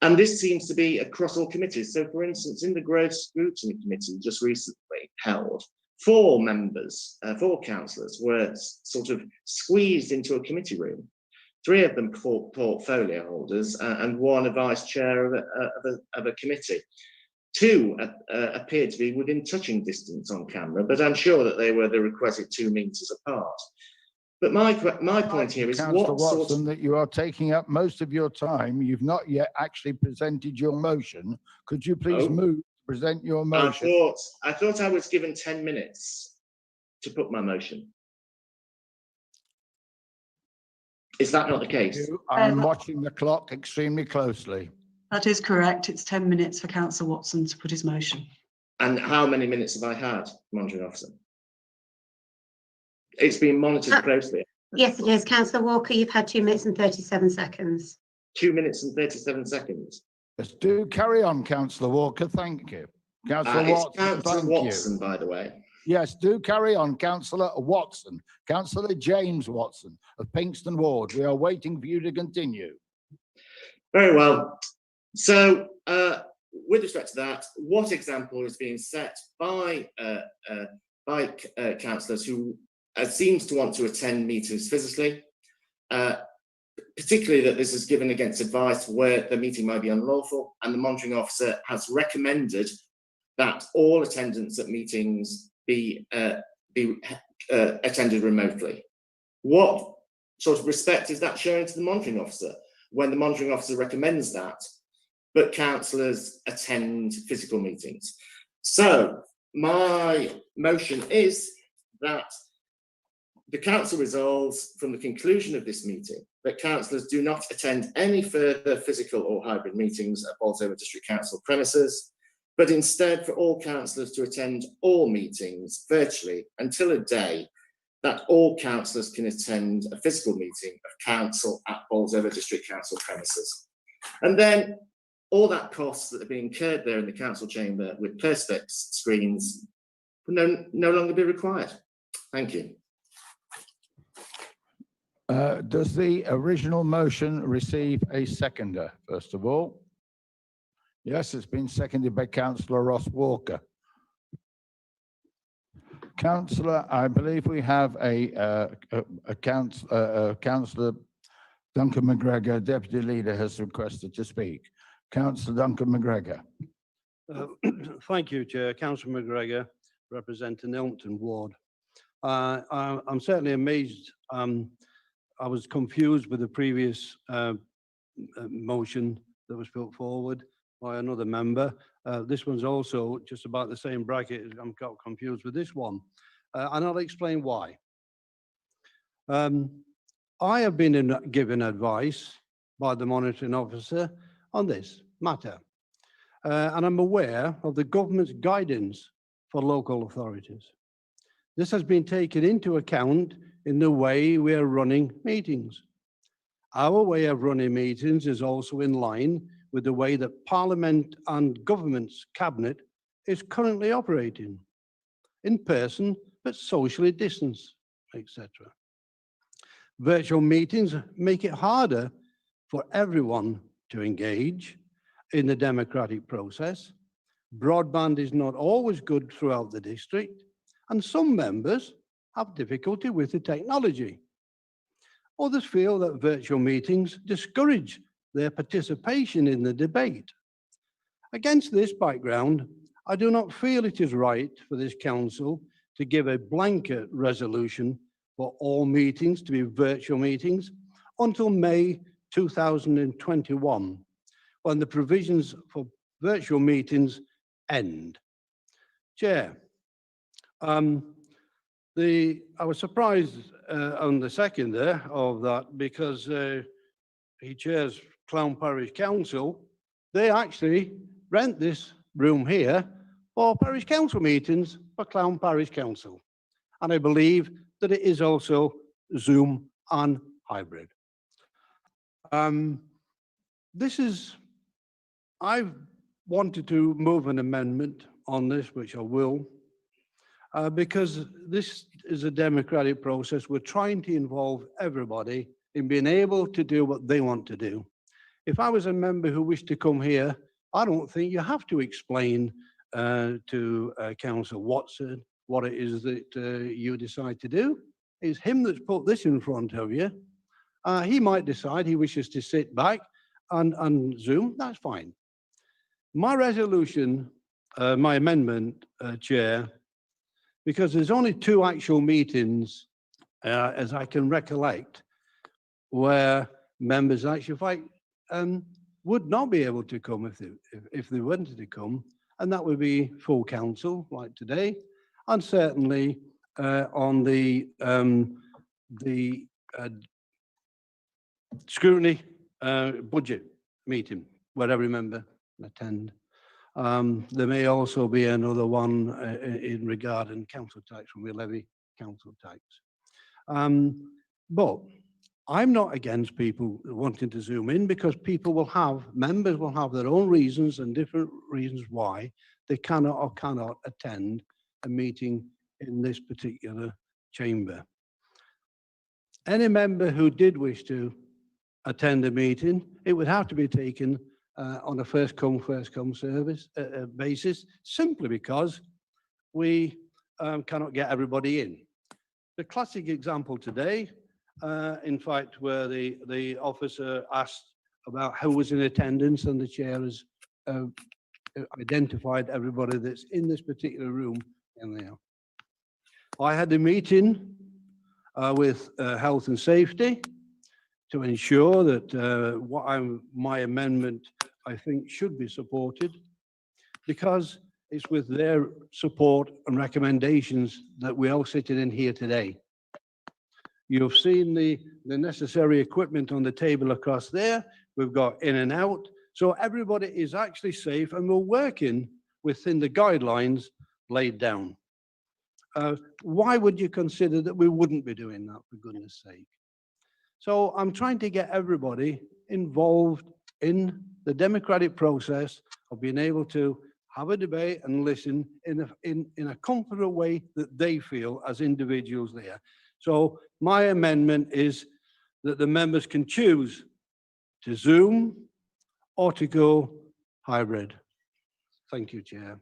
And this seems to be across all committees. So for instance, in the Growth Scrutiny Committee just recently held, 4 members, 4 councillors were sort of squeezed into a committee room. 3 of them portfolio holders and 1 a vice chair of a committee. 2 appeared to be within touching distance on camera, but I'm sure that they were the requisite 2 meters apart. But my point here is Councillor what sort Watson, that you are taking up most of your time. You've not yet actually presented your motion. Could you please move to present your motion? I thought I was given 10 minutes to put my motion. Is that not the case? I'm watching the clock extremely closely. That is correct. It's 10 minutes for Councillor Watson to put his motion. And how many minutes have I had, monitoring officer? It's been monitored closely. Yes, it is. Councillor Walker, you've had 2 minutes and 37 seconds. 2 minutes and 37 seconds. Yes, do carry on, Councillor Walker. Thank you. Councillor It's Watson, Councillor thank Watson, you. by the way. Yes, do carry on, Councillor Watson. Councillor James Watson of Pinkston Ward. We are waiting for you to continue. Very well. So, with respect to that, what example is being set by councillors who seems to want to attend meetings physically, particularly that this is given against advice where the meeting might be unlawful, and the monitoring officer has recommended that all attendance at meetings be attended remotely. What sort of respect is that showing to the monitoring officer when the monitoring officer recommends that, but councillors attend physical meetings? So my motion is that the council resolves from the conclusion of this meeting that councillors do not attend any further physical or hybrid meetings at Bolsover District Council premises, but instead for all councillors to attend all meetings virtually until a day that all councillors can attend a physical meeting of council at Bolsover District Council premises. And then all that costs that are being incurred there in the council chamber with perspex screens will no longer be required. Thank you. Does the original motion receive a seconder, first of all? Yes, it's been seconded by Councillor Ross Walker. Councillor, I believe we have Councillor Duncan McGregor, Deputy Leader, has requested to speak. Councillor Duncan McGregor. Thank you, Chair. Councillor McGregor, representing Ilmpton Ward. I'm certainly amazed. I was confused with the previous motion that was put forward by another member. This one's also just about the same bracket. I'm got confused with this one, and I'll explain why. I have been given advice by the monitoring officer on this matter, and I'm aware of the government's guidance for local authorities. This has been taken into account in the way we are running meetings. Our way of running meetings is also in line with the way that Parliament and Government's Cabinet is currently operating, in person but socially distanced, etc. Virtual meetings make it harder for everyone to engage in the democratic process. Broadband is not always good throughout the district, and some members have difficulty with the technology. Others feel that virtual meetings discourage their participation in the debate. Against this background, I do not feel it is right for this council to give a blanket resolution for all meetings to be virtual meetings until May 2021, when the provisions for virtual meetings end. Chair, I was surprised on the second there of that, because he chairs Clown Parish Council. They actually rent this room here for parish council meetings for Clown Parish Council. And I believe that it is also Zoom and hybrid. I've wanted to move an amendment on this, which I will, because this is a democratic process. We're trying to involve everybody in being able to do what they want to do. If I was a member who wished to come here, I don't think you have to explain to Councillor Watson what it is that you decide to do. It's him that's put this in front of you. He might decide he wishes to sit back and Zoom, that's fine. My resolution, my amendment, Chair, because there's only 2 actual meetings, as I can recollect, where members actually would not be able to come if they wanted to come, and that would be full council like today, and certainly on the scrutiny budget meeting where every member can attend. There may also be another one in regarding council tax when we levy council tax. But I'm not against people wanting to zoom in, because members will have their own reasons and different reasons why they cannot or cannot attend a meeting in this particular chamber. Any member who did wish to attend a meeting, it would have to be taken on a first come, first service basis, simply because we cannot get everybody in. The classic example today, in fact, where the officer asked about who was in attendance, and the chair has identified everybody that's in this particular room in there. I had a meeting with health and safety to ensure that my amendment, I think, should be supported, because it's with their support and recommendations that we're all sitting in here today. You've seen the necessary equipment on the table across there. We've got in and out. So everybody is actually safe, and we're working within the guidelines laid down. Why would you consider that we wouldn't be doing that, for goodness sake? So I'm trying to get everybody involved in the democratic process of being able to have a debate and listen in a comfortable way that they feel as individuals there. So my amendment is that the members can choose to Zoom or to go hybrid. Thank you, Chair.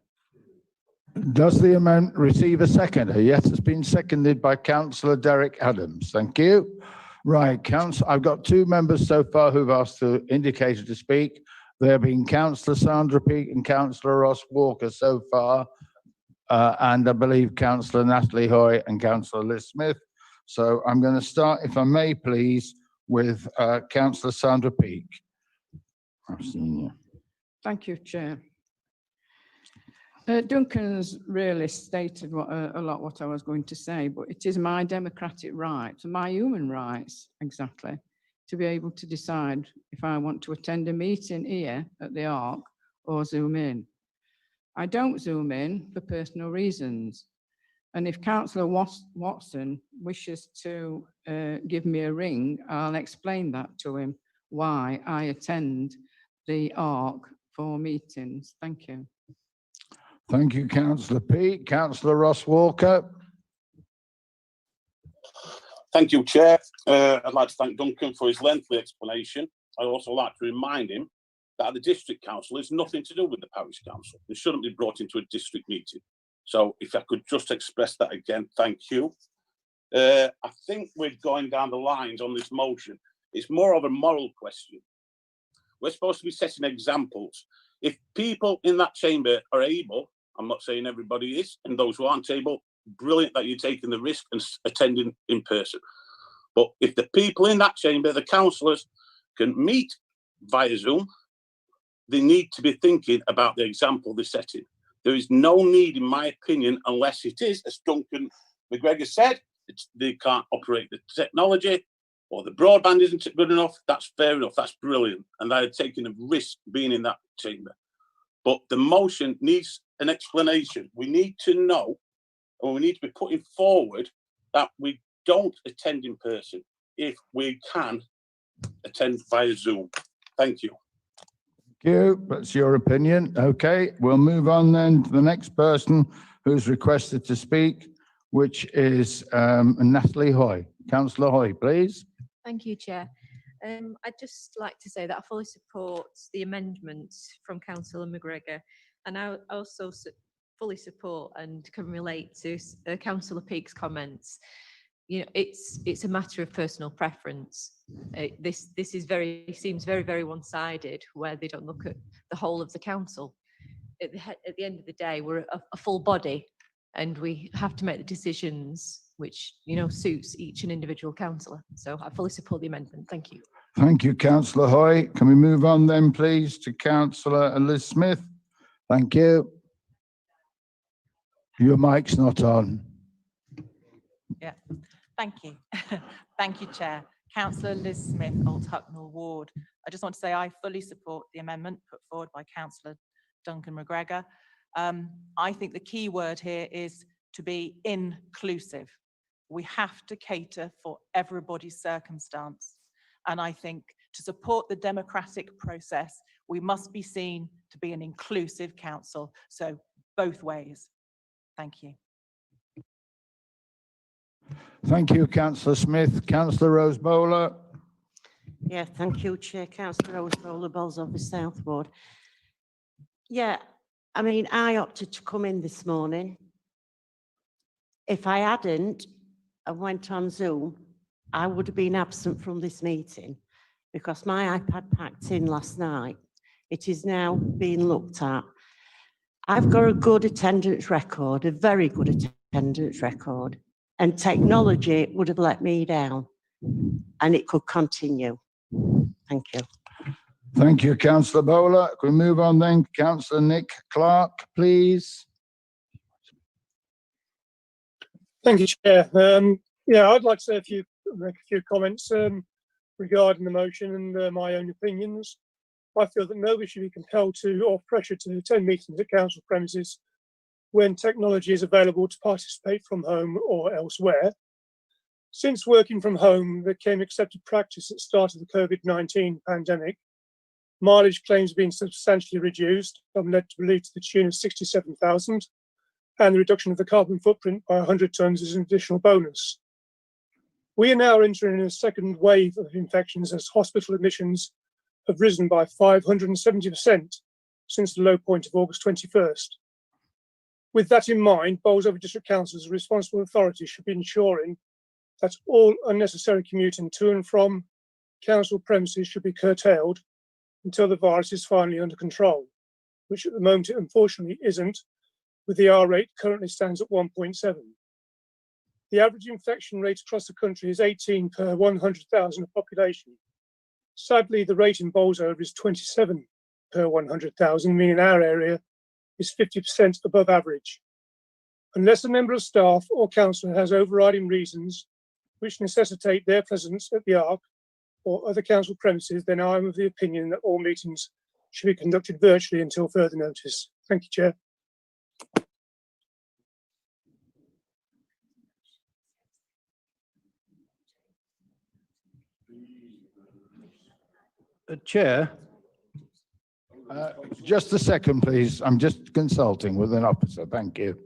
Does the amendment receive a seconder? Yes, it's been seconded by Councillor Derek Adams. Thank you. Right, Council, I've got two members so far who've asked to indicate to speak. There have been Councillor Sandra Peake and Councillor Ross Walker so far, and I believe Councillor Natalie Hoy and Councillor Liz Smith. So I'm going to start, if I may, please, with Councillor Sandra Peake. I've seen you. Thank you, Chair. Duncan's really stated a lot what I was going to say, but it is my democratic right, my human rights, exactly, to be able to decide if I want to attend a meeting here at the Ark or Zoom in. I don't Zoom in for personal reasons. And if Councillor Watson wishes to give me a ring, I'll explain that to him, why I attend the Ark for meetings. Thank you. Thank you, Councillor Peake. Councillor Ross Walker. Thank you, Chair. I'd like to thank Duncan for his lengthy explanation. I'd also like to remind him that the District Council is nothing to do with the Parish Council. They shouldn't be brought into a district meeting. So if I could just express that again, thank you. I think we're going down the lines on this motion. It's more of a moral question. We're supposed to be setting examples. If people in that chamber are able, I'm not saying everybody is, and those who aren't able, brilliant that you're taking the risk and attending in person. But if the people in that chamber, the councillors, can meet via Zoom, they need to be thinking about the example they're setting. There is no need, in my opinion, unless it is, as Duncan McGregor said, they can't operate the technology or the broadband isn't good enough. That's fair enough. That's brilliant. And they're taking a risk being in that chamber. But the motion needs an explanation. We need to know, and we need to be putting forward that we don't attend in person if we can attend via Zoom. Thank you. Thank you. That's your opinion. Okay, we'll move on then to the next person who's requested to speak, which is Natalie Hoy. Councillor Hoy, please. Thank you, Chair. I'd just like to say that I fully support the amendments from Councillor McGregor, and I also fully support and can relate to Councillor Peake's comments. You know, it's a matter of personal preference. This seems very, very one-sided, where they don't look at the whole of the council. At the end of the day, we're a full body, and we have to make the decisions which, you know, suits each and individual councillor. So I fully support the amendment. Thank you. Thank you, Councillor Hoy. Can we move on then, please, to Councillor Liz Smith? Thank you. Your mic's not on. Yeah, thank you. Thank you, Chair. Councillor Liz Smith, Old Hucknall Ward. I just want to say I fully support the amendment put forward by Councillor Duncan McGregor. I think the key word here is to be inclusive. We have to cater for everybody's circumstance. And I think to support the democratic process, we must be seen to be an inclusive council. So both ways. Thank you. Thank you, Councillor Smith. Councillor Rose Bowler. Yeah, thank you, Chair. Councillor Rose Bowler, Bolsover South Ward. Yeah, I mean, I opted to come in this morning. If I hadn't and went on Zoom, I would have been absent from this meeting because my iPad packed in last night. It is now being looked at. I've got a good attendance record, a very good attendance record, and technology would have let me down, and it could continue. Thank you. Thank you, Councillor Bowler. Can we move on then? Councillor Nick Clark, please. Thank you, Chair. Yeah, I'd like to say make a few comments regarding the motion and my own opinions. I feel that nobody should be compelled to or pressured to attend meetings at council premises when technology is available to participate from home or elsewhere. Since working from home became accepted practice at the start of the COVID-19 pandemic, mileage claims have been substantially reduced. I'm led to believe to the tune of 67,000, and the reduction of the carbon footprint by 100 tonnes is an additional bonus. We are now entering a second wave of infections as hospital admissions have risen by 570% since the low point of August 21st. With that in mind, Bolsover District Council as a responsible authority should be ensuring that all unnecessary commuting to and from council premises should be curtailed until the virus is finally under control, which at the moment it unfortunately isn't, with the R rate currently stands at 1.7. The average infection rate across the country is 18 per 100,000 of population. Sadly, the rate in Bolsover is 27 per 100,000, meaning our area is 50% above average. Unless a member of staff or councillor has overriding reasons which necessitate their presence at the Ark or other council premises, then I am of the opinion that all meetings should be conducted virtually until further notice. Thank you, Chair. Chair. Just a second, please. I'm just consulting with an officer. Thank you.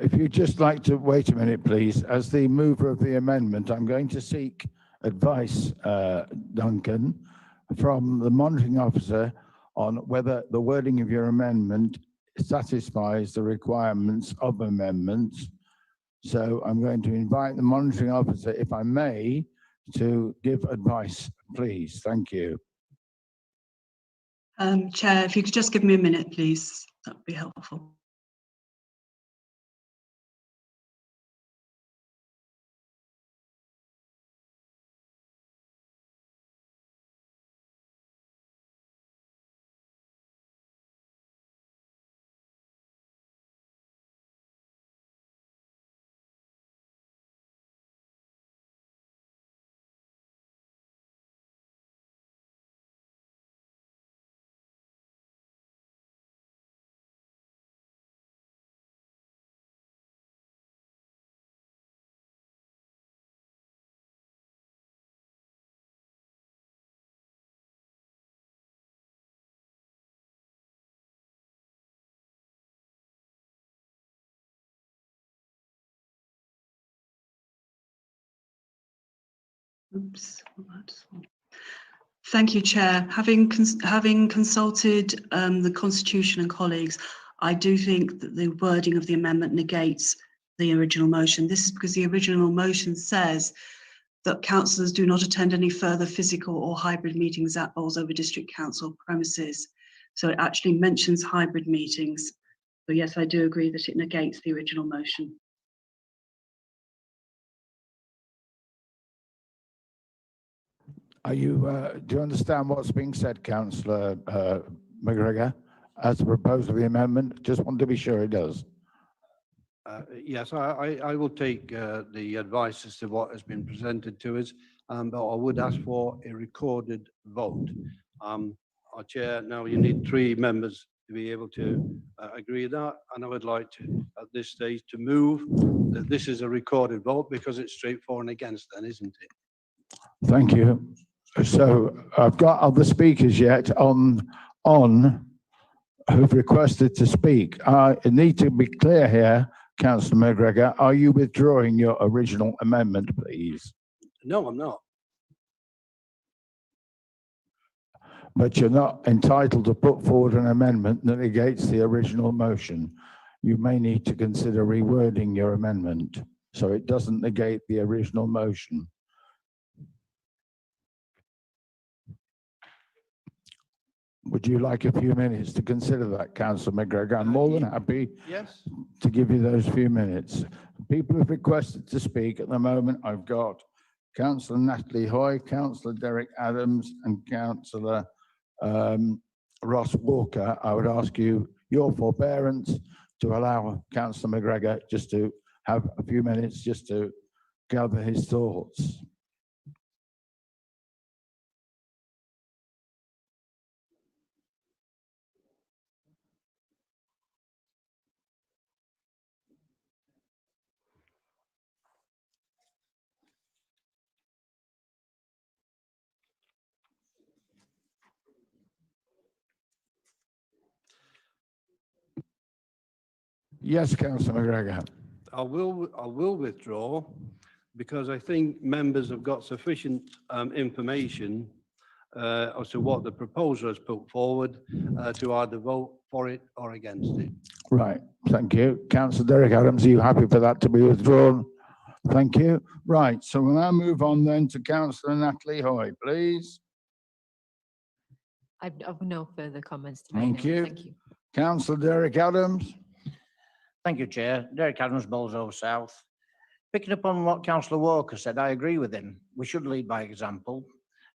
If you'd just like to wait a minute, please. As the mover of the amendment, I'm going to seek advice, Duncan, from the monitoring officer on whether the wording of your amendment satisfies the requirements of amendments. So I'm going to invite the monitoring officer, if I may, to give advice, please. Thank you. Chair, if you could just give me a minute, please, that would be helpful. Oops. Thank you, Chair. Having consulted the Constitution and colleagues, I do think that the wording of the amendment negates the original motion. This is because the original motion says that councillors do not attend any further physical or hybrid meetings at Bolsover District Council premises. So it actually mentions hybrid meetings. So yes, I do agree that it negates the original motion. Are you, do you understand what's being said, Councillor McGregor, as a proposal of the amendment? Just want to be sure it does. Yes, I will take the advice as to what has been presented to us, but I would ask for a recorded vote. Our chair, now you need 3 members to be able to agree with that, and I would like to, at this stage, to move that this is a recorded vote because it's straight for and against then, isn't it? Thank you. So I've got other speakers yet on who've requested to speak. I need to be clear here, Councillor McGregor, are you withdrawing your original amendment, please? No, I'm not. But you're not entitled to put forward an amendment that negates the original motion. You may need to consider rewording your amendment so it doesn't negate the original motion. Would you like a few minutes to consider that, Councillor McGregor? I'm more than happy to give you those few minutes. People who've requested to speak at the moment, I've got Councillor Natalie Hoy, Councillor Derek Adams, and Councillor Ross Walker. I would ask you your forbearance to allow Councillor McGregor just to have a few minutes just to gather his thoughts. Yes, Councillor McGregor. I will withdraw because I think members have got sufficient information as to what the proposer has put forward to either vote for it or against it. Right, thank you. Councillor Derek Adams, are you happy for that to be withdrawn? Thank you. Right, so we'll now move on then to Councillor Natalie Hoy, please. I've no further comments to make. Thank now. you. Thank you. Councillor Derek Adams. Thank you, Chair. Derek Adams, Bolsover South. Picking up on what Councillor Walker said, I agree with him. We should lead by example.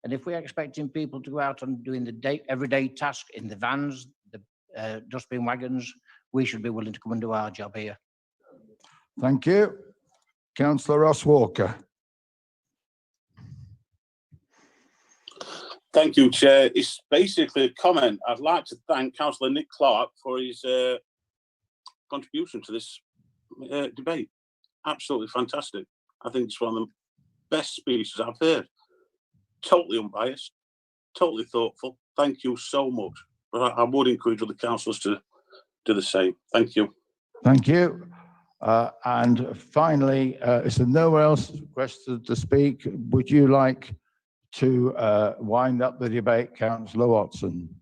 And if we're expecting people to go out and doing the everyday task in the vans, the dustbin wagons, we should be willing to come and do our job here. Thank you. Councillor Ross Walker. Thank you, Chair. It's basically a comment. I'd like to thank Councillor Nick Clark for his contribution to this debate. Absolutely fantastic. I think it's one of the best speeches I've heard. Totally unbiased, totally thoughtful. Thank you so much. But I would encourage other councillors to do the same. Thank you. Thank you. And finally, is there no one else requested to speak? Would you like to wind up the debate, Councillor Watson?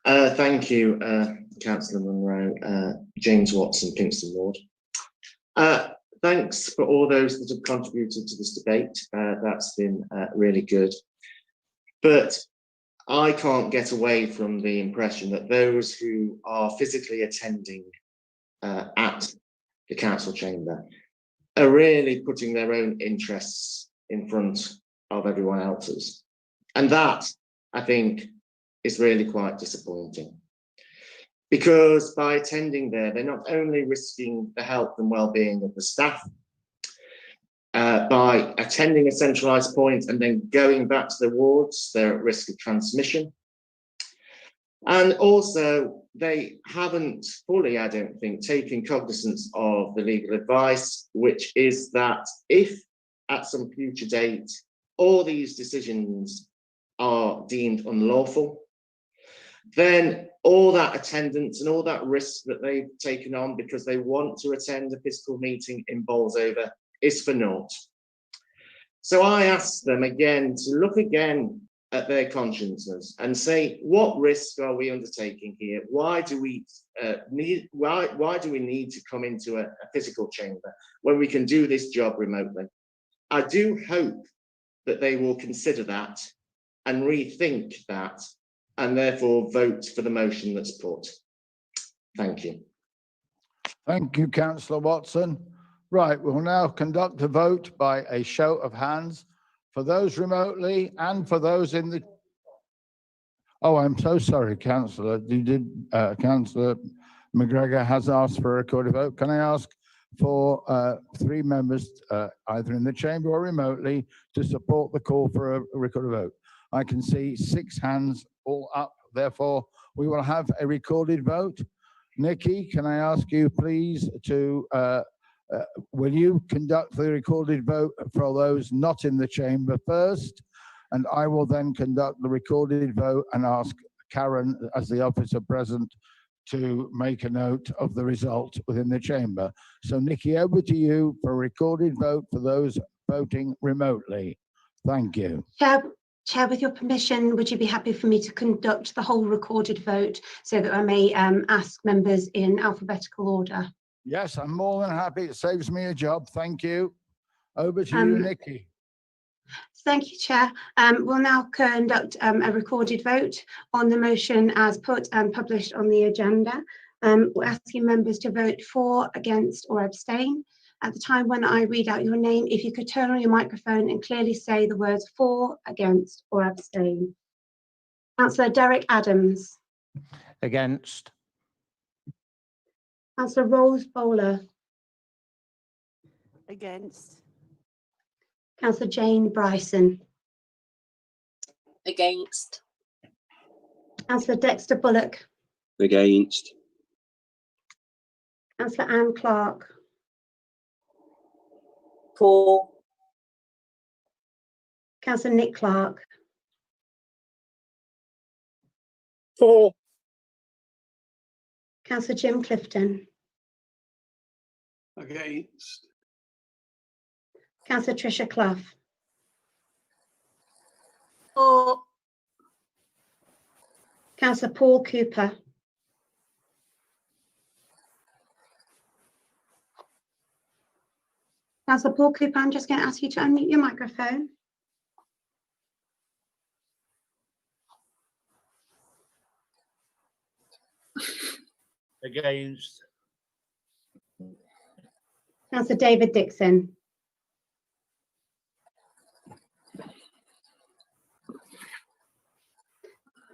Thank you, Councillor Munro. James Watson, Kingston Ward. Thanks for all those that have contributed to this debate. That's been really good. But I can't get away from the impression that those who are physically attending at the council chamber are really putting their own interests in front of everyone else's. And that, I think, is really quite disappointing. Because by attending there, they're not only risking the health and well-being of the staff, by attending a centralised point and then going back to the wards, they're at risk of transmission. And also, they haven't fully, I don't think, taken cognizance of the legal advice, which is that if at some future date, all these decisions are deemed unlawful, then all that attendance and all that risk that they've taken on because they want to attend a physical meeting in Bolsover is for naught. So I ask them again to look again at their consciences and say, what risk are we undertaking here? Why do we need to come into a physical chamber when we can do this job remotely? I do hope that they will consider that and rethink that, and therefore vote for the motion that's put. Thank you. Thank you, Councillor Watson. Right, we'll now conduct a vote by a show of hands for those remotely and for those in the... Oh, I'm so sorry, Councillor. Councillor McGregor has asked for a recorded vote. Can I ask for 3 members, either in the chamber or remotely, to support the call for a recorded vote? I can see 6 hands all up. Therefore, we will have a recorded vote. Nikki, can I ask you please to, will you conduct the recorded vote for those not in the chamber first? And I will then conduct the recorded vote and ask Karen, as the officer present, to make a note of the result within the chamber. So Nikki, over to you for a recorded vote for those voting remotely. Thank you. Chair, with your permission, would you be happy for me to conduct the whole recorded vote so that I may ask members in alphabetical order? Yes, I'm more than happy. It saves me a job. Thank you. Over to you, Nikki. Thank you, Chair. We'll now conduct a recorded vote on the motion as put and published on the agenda. We're asking members to vote for, against, or abstain. At the time when I read out your name, if you could turn on your microphone and clearly say the words for, against, or abstain. Councillor Derek Adams. Against. Councillor Rose Bowler. Against. Councillor Jane Bryson. Against. Councillor Dexter Bullock. Against. Councillor Anne Clark. For. Councillor Nick Clark. For. Councillor Jim Clifton. Against. Councillor Tricia Clough. For. Councillor Paul Cooper. Councillor Paul Cooper, I'm just going to ask you to unmute your microphone. Against. Councillor David Dixon.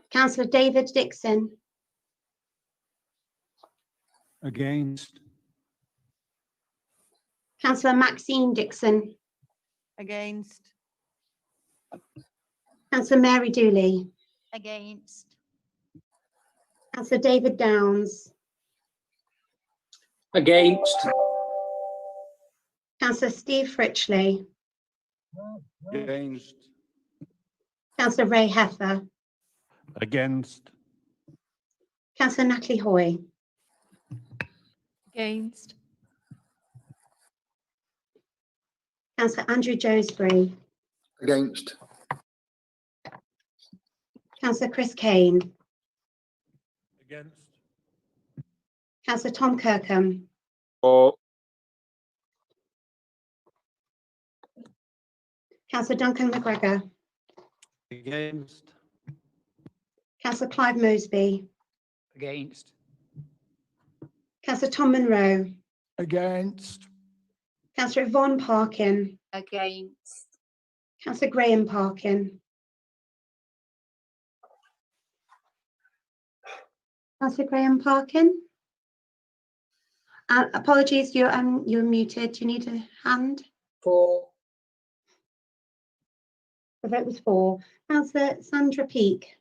Councillor David Dixon. Against. Councillor Maxine Dixon. Against. Councillor Mary Dooley. Against. Councillor David Downs. Against. Councillor Steve Fritchley. Against. Councillor Ray Heffer. Against. Councillor Natalie Hoy. Against. Councillor Andrew Joesbury. Against. Councillor Chris Kane. Against. Councillor Tom Kirkham. For. Councillor Duncan McGregor. Against. Councillor Clive Mosby. Against. Councillor Tom Munro. Against. Councillor Yvonne Parkin. Against. Councillor Graham Parkin. Councillor Graham Parkin. Apologies, you're muted. Do you need a hand? For. The vote was for. Councillor Sandra Peake.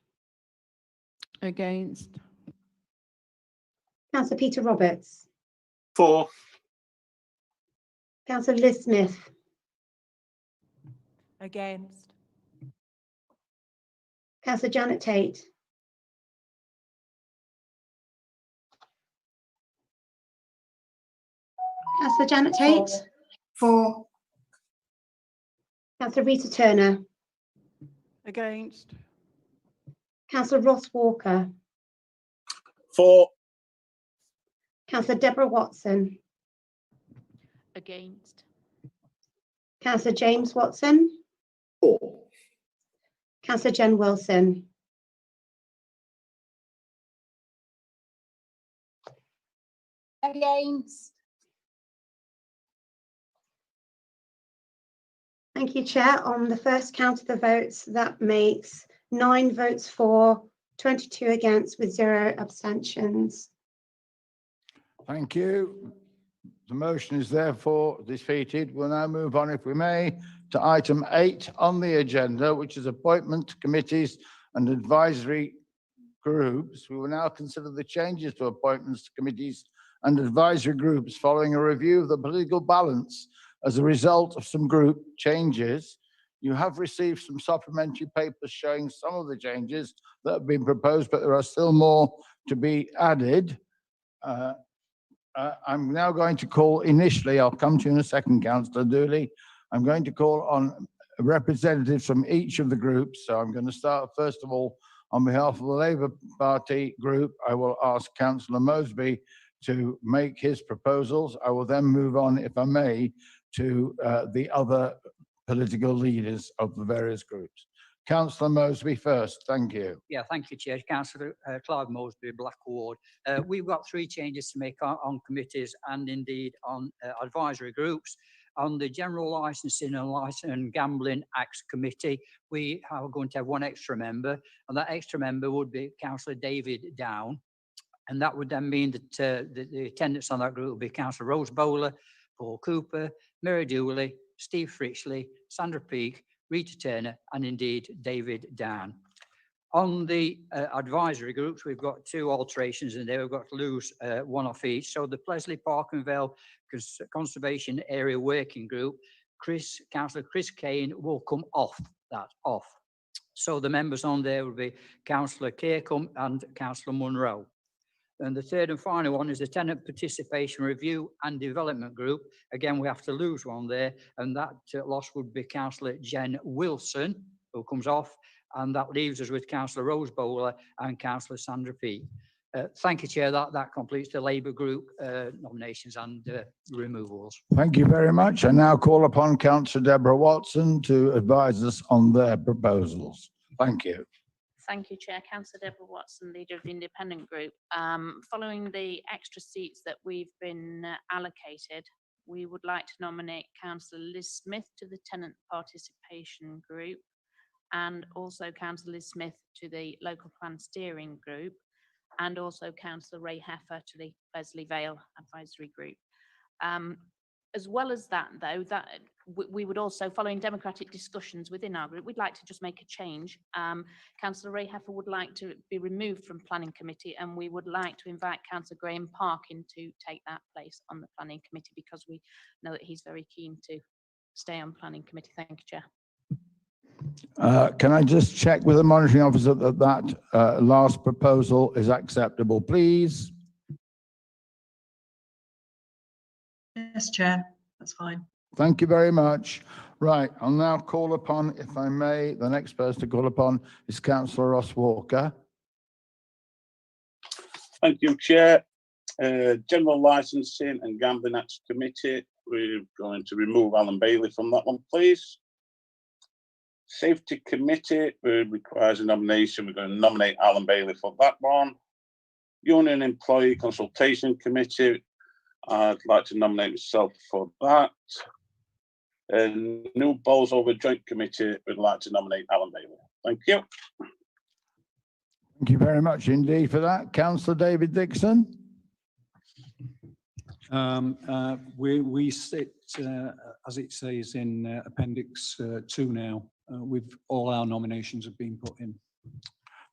Against. Councillor Peter Roberts. For. Councillor Liz Smith. Against. Councillor Janet Tate. Councillor Janet Tate. For. Councillor Rita Turner. Against? Councillor Ross Walker, For. Councillor Deborah Watson, Against? Councillor James Watson, For. Councillor Jen Wilson, Against? Thank you, Chair. On the first count of the votes, that makes 9 votes for, 22 against with 0 abstentions. Thank you. The motion is therefore defeated. We'll now move on, if we may, to item 8 on the agenda, which is appointment to committees and advisory groups. We will now consider the changes to appointments to committees and advisory groups following a review of the political balance as a result of some group changes. You have received some supplementary papers showing some of the changes that have been proposed, but there are still more to be added. I'm now going to call initially, I'll come to you in a second, Councillor Dooley. I'm going to call on representatives from each of the groups. So I'm going to start first of all on behalf of the Labour Party group. I will ask Councillor Mosby to make his proposals. I will then move on, if I may, to the other political leaders of the various groups. Councillor Mosby first, thank you. Yeah, thank you, Chair. Councillor Clive Mosby, Black Ward. We've got 3 changes to make on committees and indeed on advisory groups. On the General Licensing and Gambling Acts Committee, we are going to have 1 extra member, and that extra member would be Councillor David Down. And that would then mean that the attendance on that group would be Councillor Rose Bowler, Paul Cooper, Mary Dooley, Steve Fritchley, Sandra Peake, Rita Turner, and indeed David Down. On the advisory groups, we've got 2 alterations in there. We've got to lose 1 off each. So the Plesley Park and Vale Conservation Area Working Group, Councillor Chris Kane will come off. So the members on there will be Councillor Kirkham and Councillor Munro. And the third and final one is the Tenant Participation Review and Development Group. Again, we have to lose 1 there, and that loss would be Councillor Jen Wilson, who comes off, and that leaves us with Councillor Rose Bowler and Councillor Sandra Peake. Thank you, Chair. That completes the Labour group nominations and removals. Thank you very much. I now call upon Councillor Deborah Watson to advise us on their proposals. Thank you. Thank you, Chair. Councillor Deborah Watson, leader of the Independent Group. Following the extra seats that we've been allocated, we would like to nominate Councillor Liz Smith to the Tenant Participation Group and also Councillor Liz Smith to the Local Plan Steering Group and also Councillor Ray Heffer to the Plesley Vale Advisory Group. As well as that, though, we would also, following democratic discussions within our group, we'd like to just make a change. Councillor Ray Heffer would like to be removed from Planning Committee, and we would like to invite Councillor Graham Parkin to take that place on the Planning Committee because we know that he's very keen to stay on Planning Committee. Thank you, Chair. Can I just check with the monitoring officer that last proposal is acceptable, please? Yes, Chair, that's fine. Thank you very much. Right, I'll now call upon, if I may, the next person to call upon is Councillor Ross Walker. Thank you, Chair. General Licensing and Gambling Acts Committee, we're going to remove Alan Bailey from that one, please. Safety Committee requires a nomination. We're going to nominate Alan Bailey for that one. Union Employee Consultation Committee, I'd like to nominate myself for that. And New Bolsover Joint Committee, we'd like to nominate Alan Bailey. Thank you. Thank you very much indeed for that. Councillor David Dixon. We sit, as it says in Appendix 2 now, with all our nominations have been put in.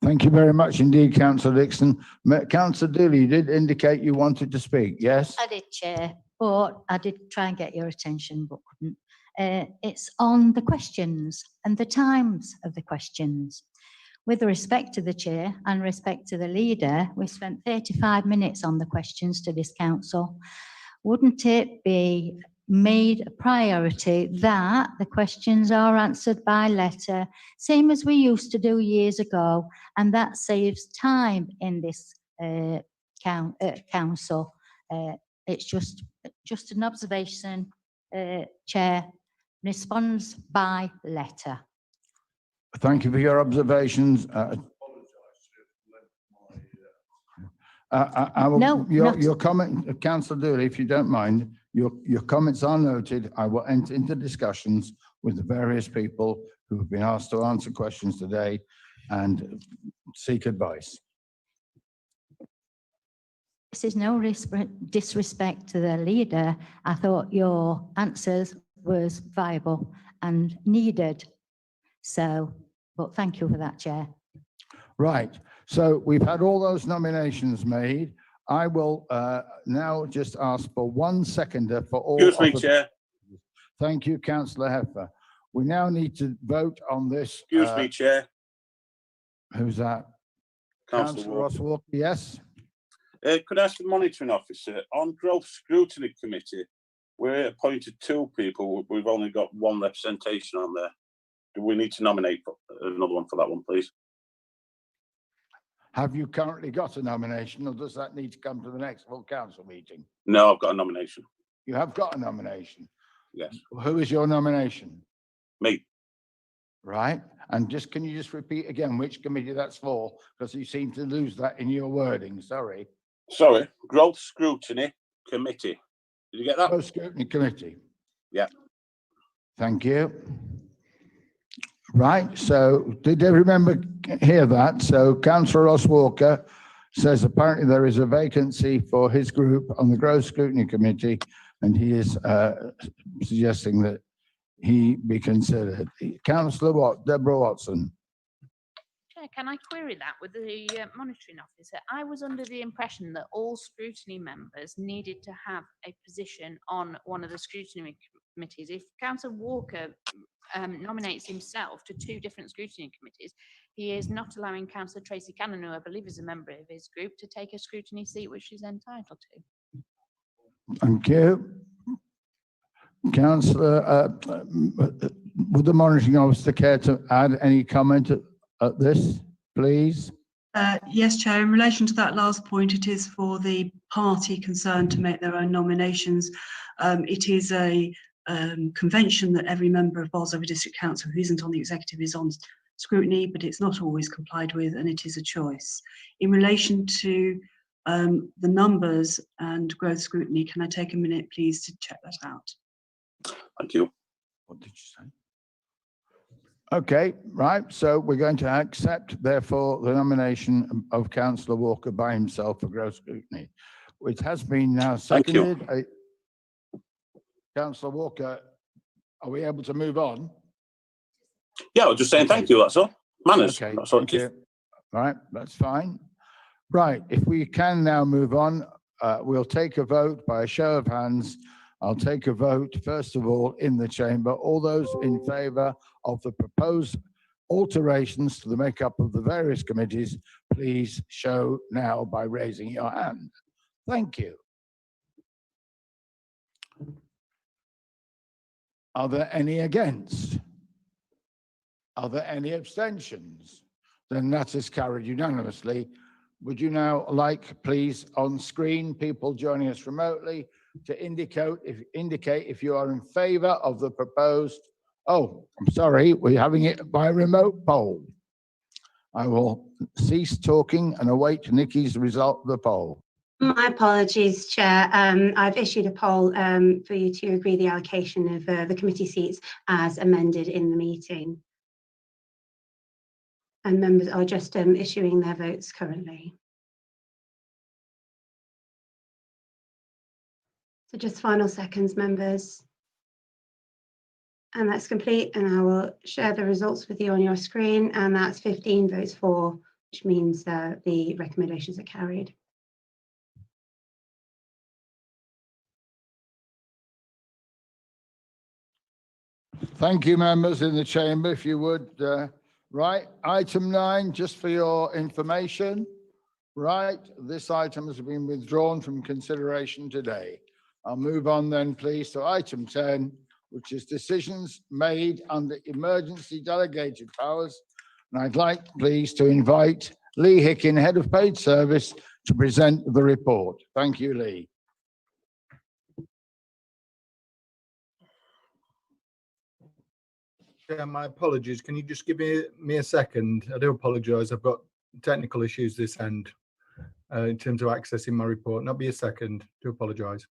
Thank you very much indeed, Councillor Dixon. Councillor Dooley, you did indicate you wanted to speak, yes? I did, Chair, but I did try and get your attention, but couldn't. It's on the questions and the times of the questions. With respect to the Chair and respect to the leader, we spent 35 minutes on the questions to this council. Wouldn't it be made a priority that the questions are answered by letter, same as we used to do years ago, and that saves time in this council. It's just an observation, Chair. Responds by letter. Thank you for your observations. No, your comment, Councillor Dooley, if you don't mind, your comments are noted. I will enter into discussions with the various people who have been asked to answer questions today and seek advice. This is no disrespect to the leader. I thought your answers was viable and needed. So, but thank you for that, Chair. Right. So we've had all those nominations made. I will now just ask for 1 seconder for all. Excuse me, Chair. Thank you, Councillor Heffer. We now need to vote on this. Excuse me, Chair. Who's that? Councillor Ross Walker, yes. Could I ask the monitoring officer on growth scrutiny committee? We're appointed 2 people. We've only got 1 representation on there. Do we need to nominate another one for that one, please? Have you currently got a nomination, or does that need to come to the next full council meeting? No, I've got a nomination. You have got a nomination? Yes. Who is your nomination? Me. Right. And can you just repeat again which committee that's for? Because you seem to lose that in your wording. Sorry. Sorry. Growth scrutiny committee. Did you get that? Growth scrutiny committee. Yeah. Thank you. Right, so did they hear that? So Councillor Ross Walker says apparently there is a vacancy for his group on the Growth Scrutiny Committee, and he is suggesting that he be considered. Councillor Deborah Watson. Chair, can I query that with the monitoring officer? I was under the impression that all scrutiny members needed to have a position on one of the scrutiny committees. If Councillor Walker nominates himself to 2 different scrutiny committees, he is not allowing Councillor Tracy Cannon, who I believe is a member of his group, to take a scrutiny seat which she's entitled to. Thank you. Councillor, would the monitoring officer care to add any comment at this, please? Yes, Chair. In relation to that last point, it is for the party concerned to make their own nominations. It is a convention that every member of Bolsover District Council who isn't on the executive is on scrutiny, but it's not always complied with, and it is a choice. In relation to the numbers and growth scrutiny, can I take a minute, please, to check that out? Thank you. What did you say? Okay, right. So we're going to accept, therefore, the nomination of Councillor Walker by himself for growth scrutiny, which has been now seconded. Councillor Walker, are we able to move on? Yeah, I was just saying thank you, that's all. Manners. Okay, That's all thank it is. you. Right, that's fine. Right, if we can now move on, we'll take a vote by a show of hands. I'll take a vote, first of all, in the chamber. All those in favour of the proposed alterations to the makeup of the various committees, please show now by raising your hand. Thank you. Are there any against? Are there any abstentions? Then that is carried unanimously. Would you now like, please, on screen, people joining us remotely, to indicate if you are in favour of the proposed. Oh, I'm sorry, we're having it by remote poll. I will cease talking and await Nikki's result of the poll. My apologies, Chair. I've issued a poll for you to agree the allocation of the committee seats as amended in the meeting. And members are just issuing their votes currently. So just final seconds, members. And that's complete, and I will share the results with you on your screen, and that's 15 votes for, which means the recommendations are carried. Thank you, members in the chamber, if you would. Right, item 9, just for your information. Right, this item has been withdrawn from consideration today. I'll move on then, please, to item 10, which is decisions made under emergency delegated powers. And I'd like, please, to invite Lee Hickin, Head of Paid Service, to present the report. Thank you, Lee. Yeah, my apologies. Can you just give me a second? I do apologise. I've got technical issues this end in terms of accessing my report. Not be a second. Do apologise.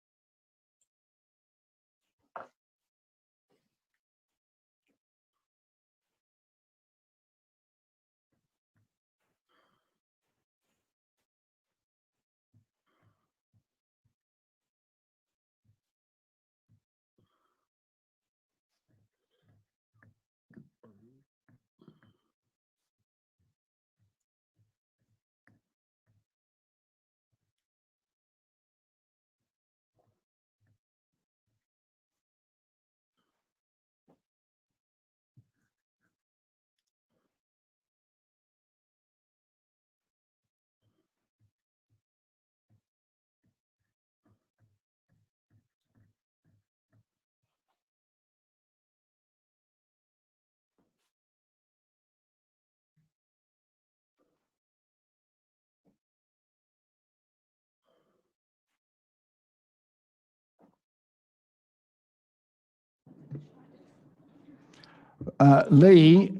Lee,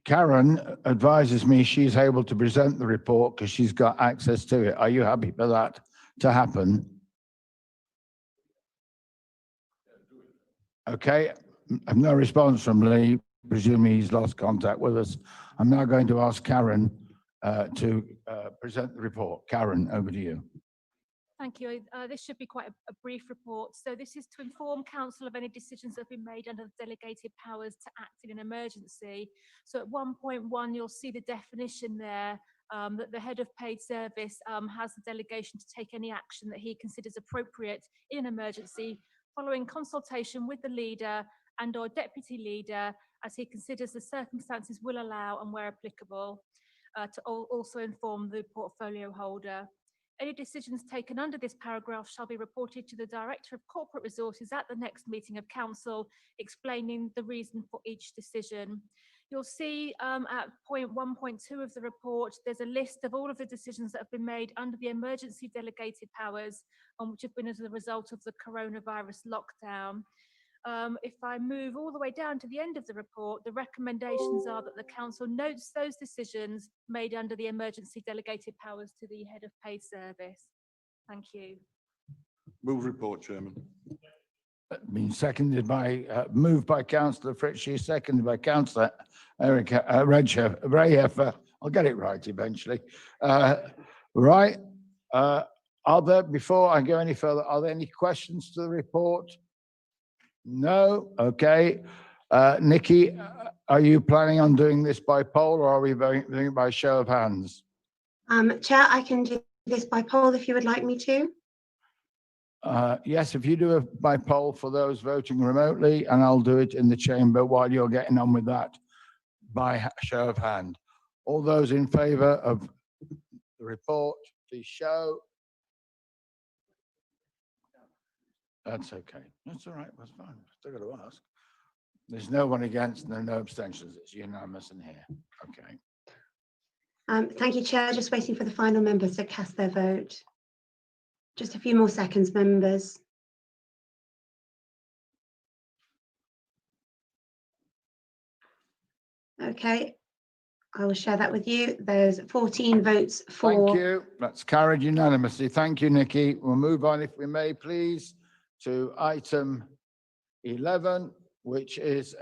Karen advises me she's able to present the report because she's got access to it. Are you happy for that to happen? Okay, I have no response from Lee. Presumably he's lost contact with us. I'm now going to ask Karen to present the report. Karen, over to you. Thank you. This should be quite a brief report. So this is to inform Council of any decisions that have been made under the delegated powers to act in an emergency. So at 1.1, you'll see the definition there that the head of paid service has the delegation to take any action that he considers appropriate in an emergency following consultation with the leader and or deputy leader as he considers the circumstances will allow and where applicable, to also inform the portfolio holder. Any decisions taken under this paragraph shall be reported to the Director of Corporate Resources at the next meeting of Council, explaining the reason for each decision. You'll see at point 1.2 of the report, there's a list of all of the decisions that have been made under the emergency delegated powers, which have been as a result of the coronavirus lockdown. If I move all the way down to the end of the report, the recommendations are that the Council notes those decisions made under the emergency delegated powers to the head of paid service. Thank you. Move report, Chairman. Been seconded by, moved by Councillor Fritschie, seconded by Councillor Erica Rayheffer. I'll get it right eventually. Right. Are there, before I go any further, are there any questions to the report? No. Okay. Nikki, are you planning on doing this by poll or are we doing it by show of hands? Chair, I can do this by poll if you would like me to. Yes, if you do it by poll for those voting remotely, and I'll do it in the chamber while you're getting on with that by show of hand. All those in favour of the report, please show. That's okay. That's all right. That's fine. Still got to ask. There's no one against, no abstentions. It's unanimous in here. Okay. Thank you, Chair. Just waiting for the final members to cast their vote. Just a few more seconds, members. Okay, I will share that with you. There's 14 votes for. Thank you. That's carried unanimously. Thank you, Nikki. We'll move on, if we may, please, to item 11, which is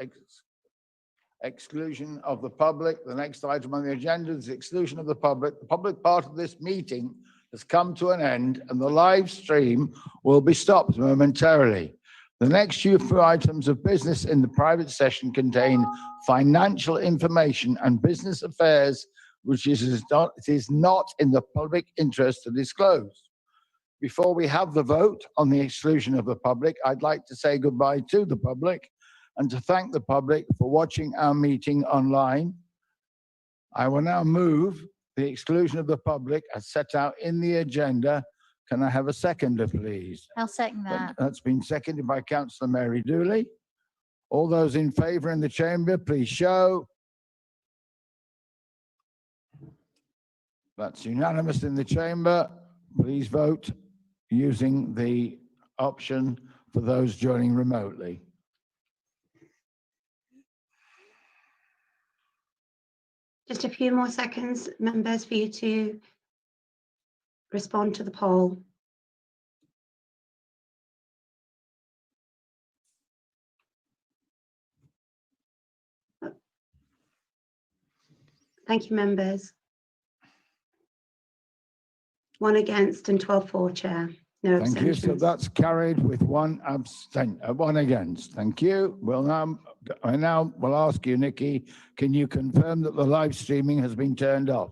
exclusion of the public. The next item on the agenda is exclusion of the public. The public part of this meeting has come to an end and the live stream will be stopped momentarily. The next few items of business in the private session contain financial information and business affairs, which it is not in the public interest to disclose. Before we have the vote on the exclusion of the public, I'd like to say goodbye to the public and to thank the public for watching our meeting online. I will now move the exclusion of the public as set out in the agenda. Can I have a seconder, please? I'll second that. That's been seconded by councillor Mary Dooley. All those in favour in the chamber, please show. That's unanimous in the chamber. Please vote using the option for those joining remotely. Just a few more seconds, members, for you to respond to the poll. Thank you, members. 1 against and 12 for, Chair. No Thank you. So abstentions. that's carried with one against. Thank you. I now will ask you, Nikki, can you confirm that the live streaming has been turned off?